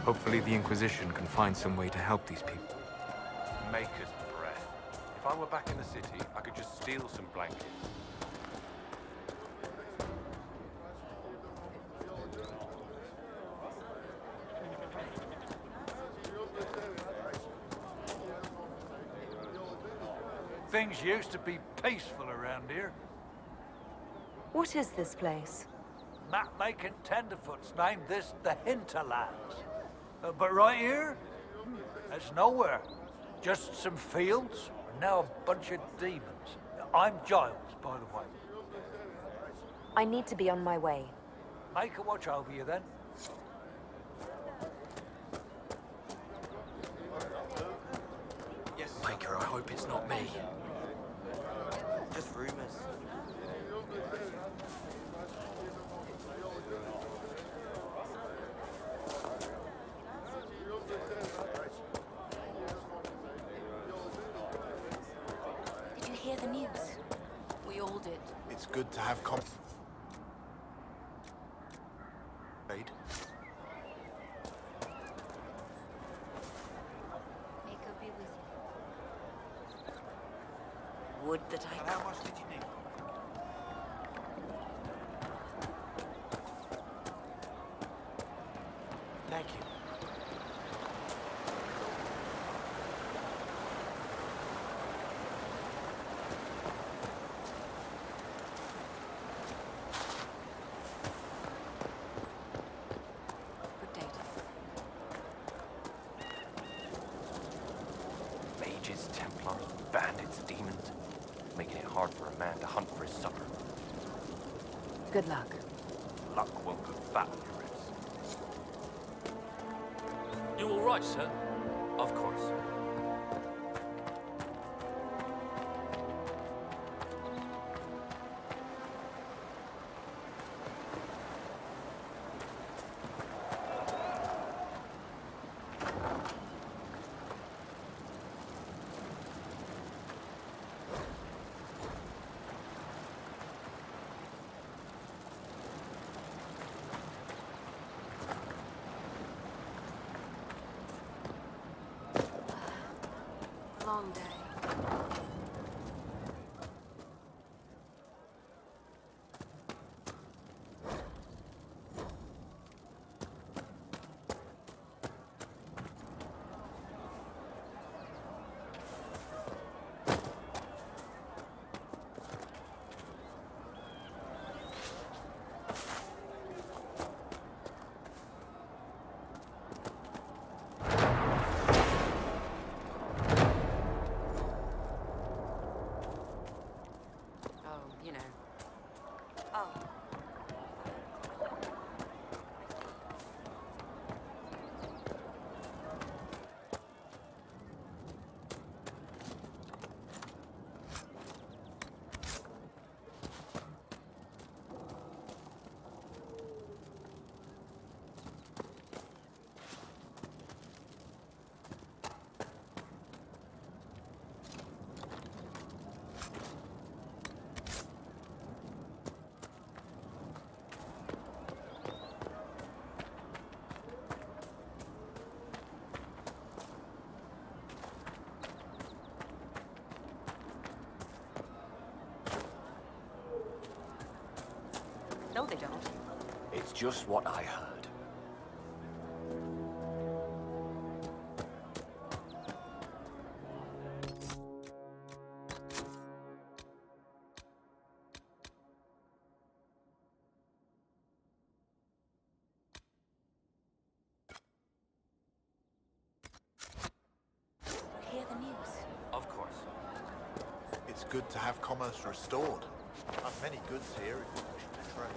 Hopefully the Inquisition can find some way to help these people. Maker's breath. If I were back in the city, I could just steal some blankets. Things used to be peaceful around here. What is this place? Map-making tenderfoots named this the Hinterlands. But right here, there's nowhere. Just some fields, and now a bunch of demons. I'm Giles, by the way. I need to be on my way. Make a watch over you, then. Yes. Maker, I hope it's not me. Just rumors. Did you hear the news? We all did. It's good to have Aid. Maker be with you. Would that I... And how much did you need? Thank you. Good data. Mages, Templars, bandits, demons. Making it hard for a man to hunt for his supper. Good luck. Luck won't go fat on your ribs. You all right, sir? Of course. Long day. No, they don't. It's just what I heard. Hear the news? Of course. It's good to have commerce restored. I've many goods here if you wish to trade.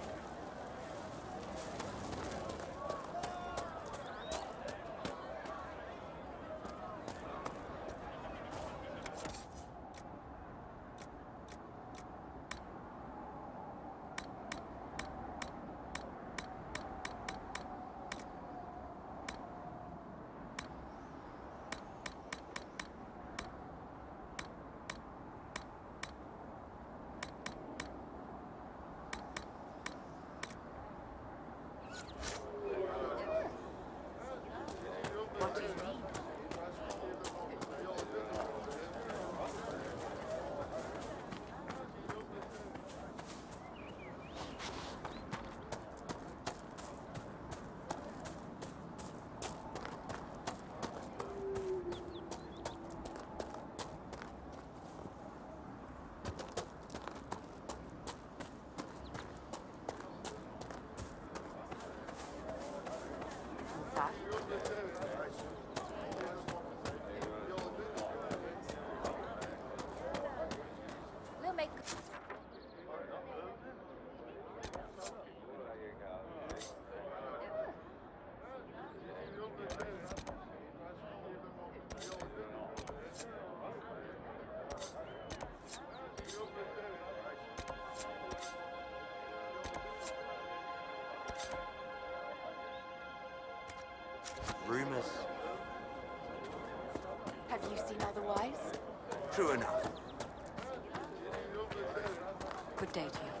rumors. Have you seen otherwise? True enough. Good day to you.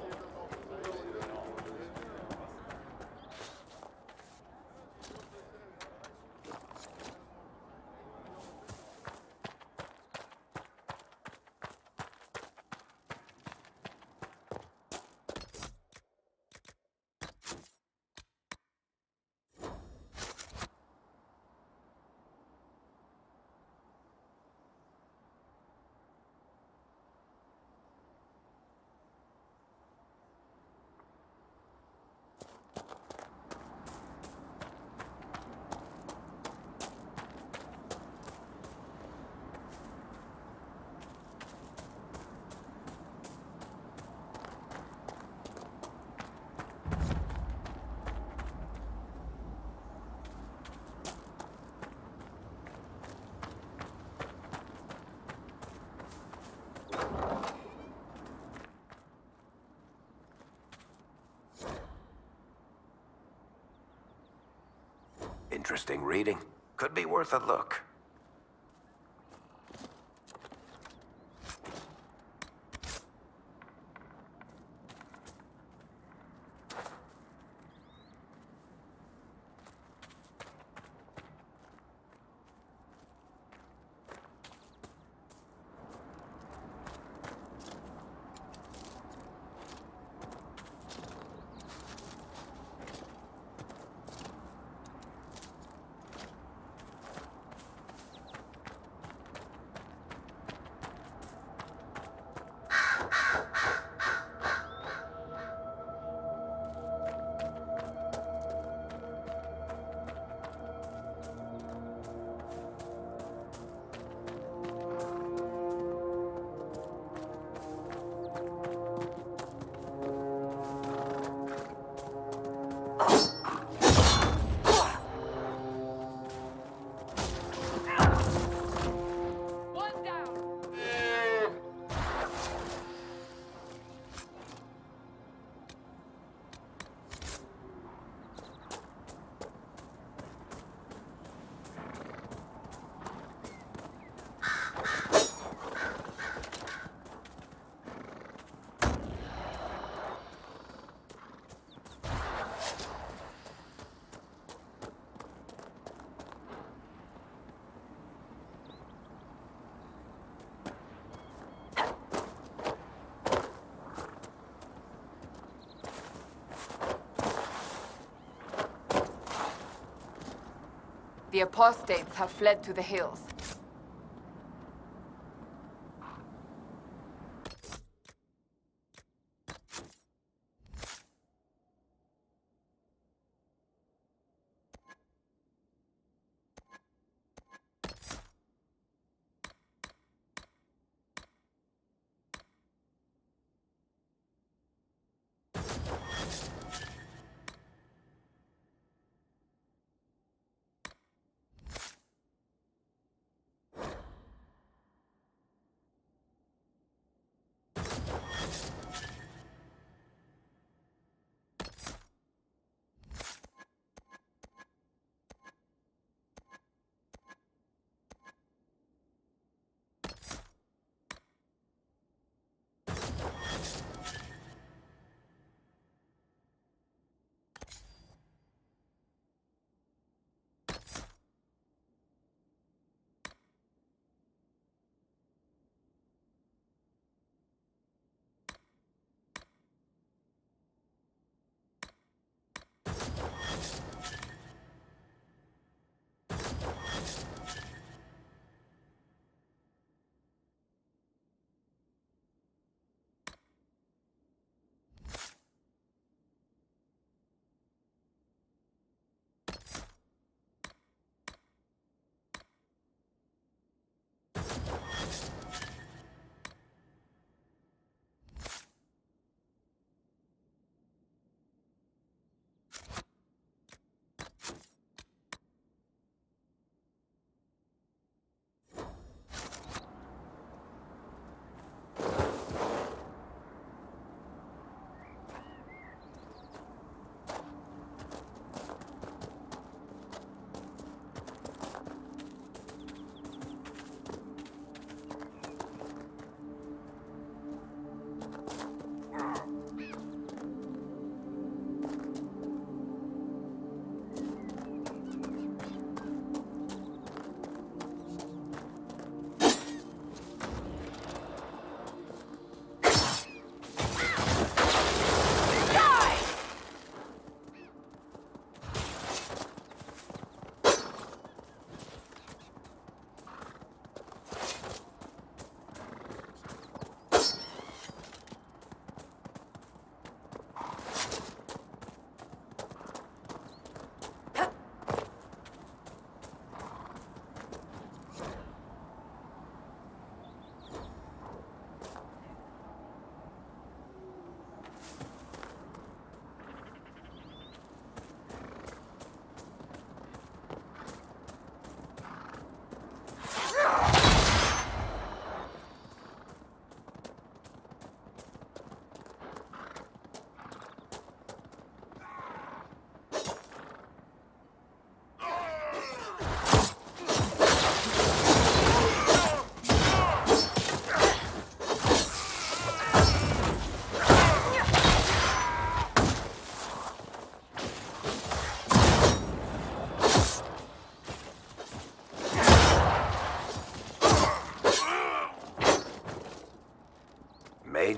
Interesting reading. Could be worth a look. The apostates have fled to the hills.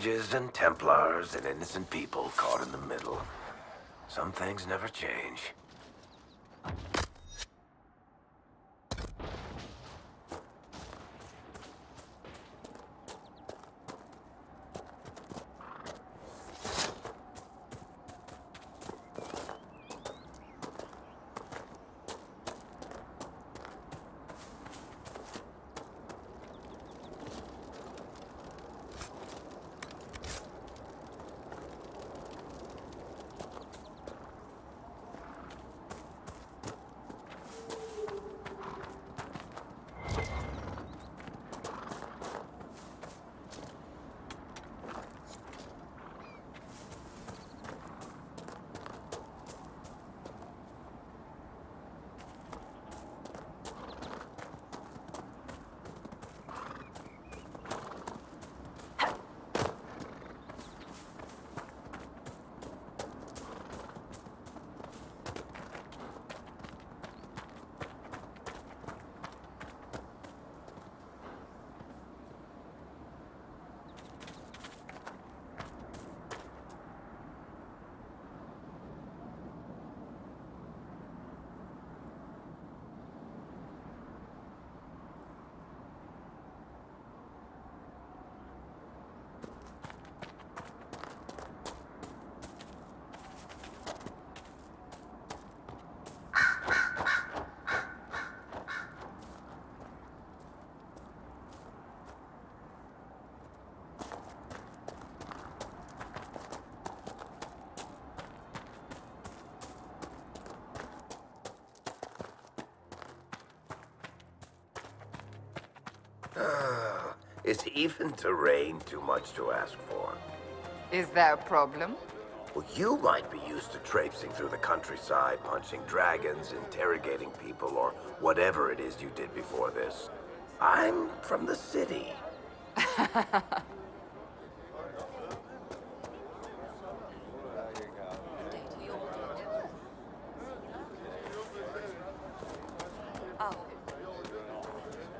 Mages and Templars and innocent people caught in the middle. Some things never change. Is even terrain too much to ask for? Is that a problem? Well, you might be used to traipsing through the countryside, punching dragons, interrogating people, or whatever it is you did before this. I'm from the city.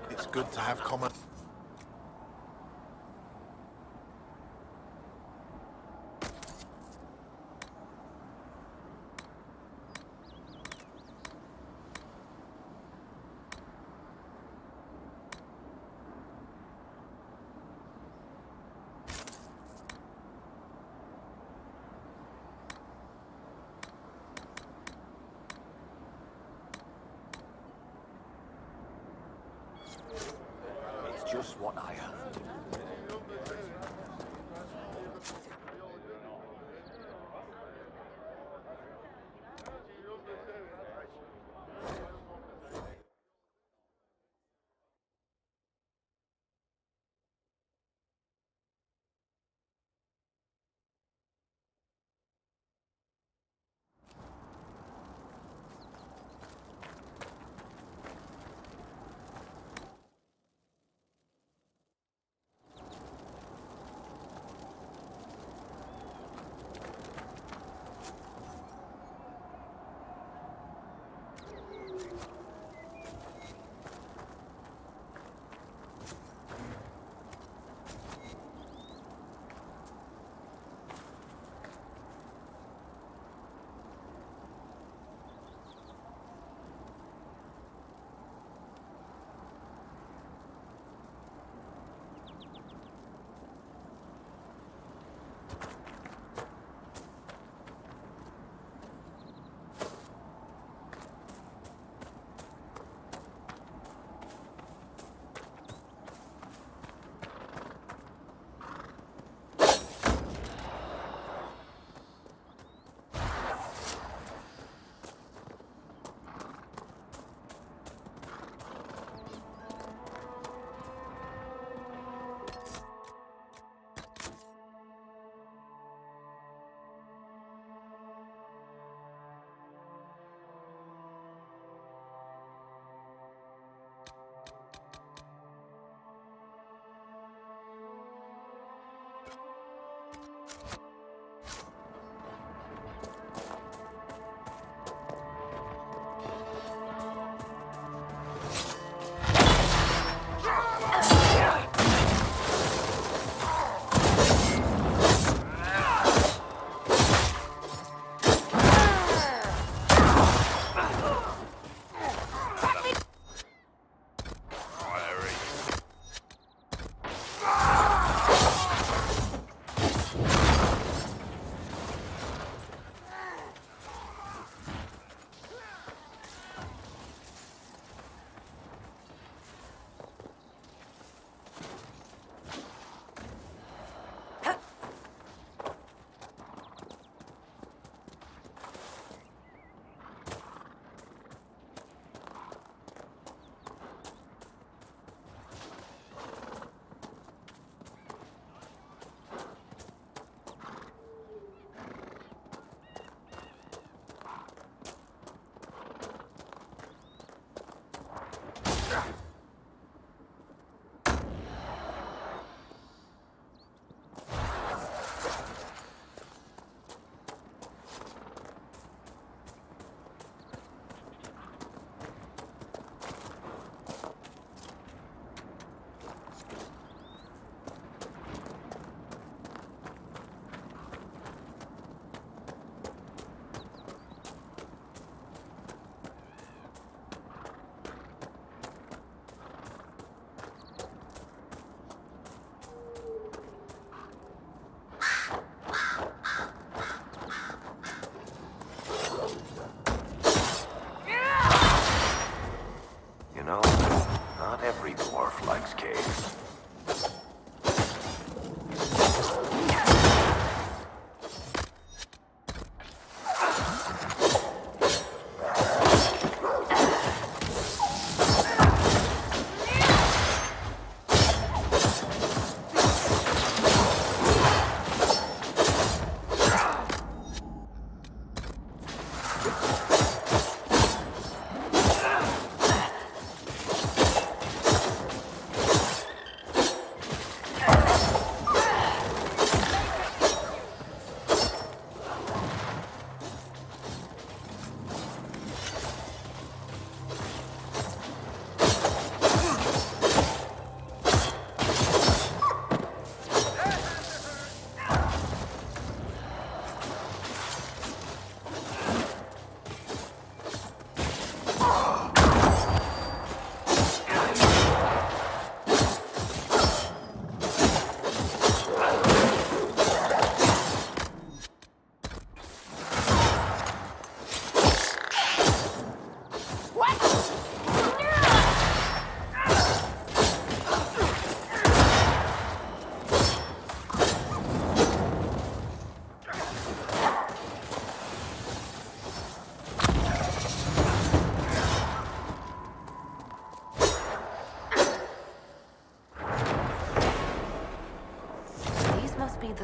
It's good to have common... It's just what I heard.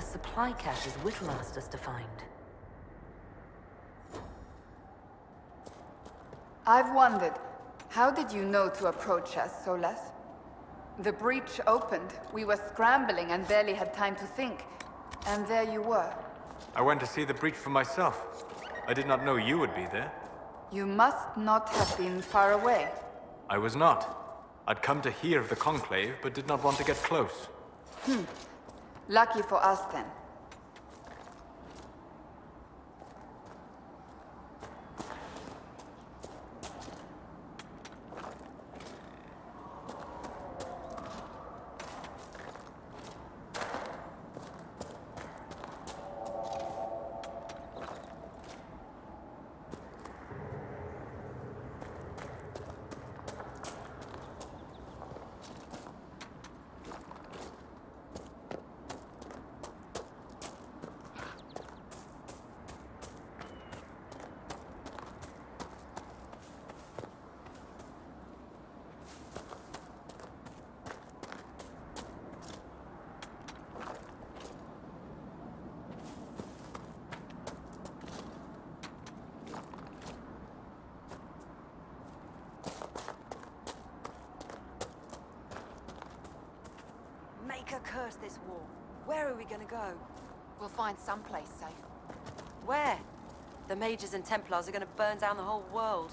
supply caches Whittle asked us to find. I've wondered, how did you know to approach us, Solas? The breach opened, we were scrambling and barely had time to think. And there you were. I went to see the breach for myself. I did not know you would be there. You must not have been far away. I was not. I'd come to hear of the Conclave, but did not want to get close. Lucky for us, then. Make her curse this war. Where are we gonna go? We'll find someplace safe. Where? The Mages and Templars are gonna burn down the whole world.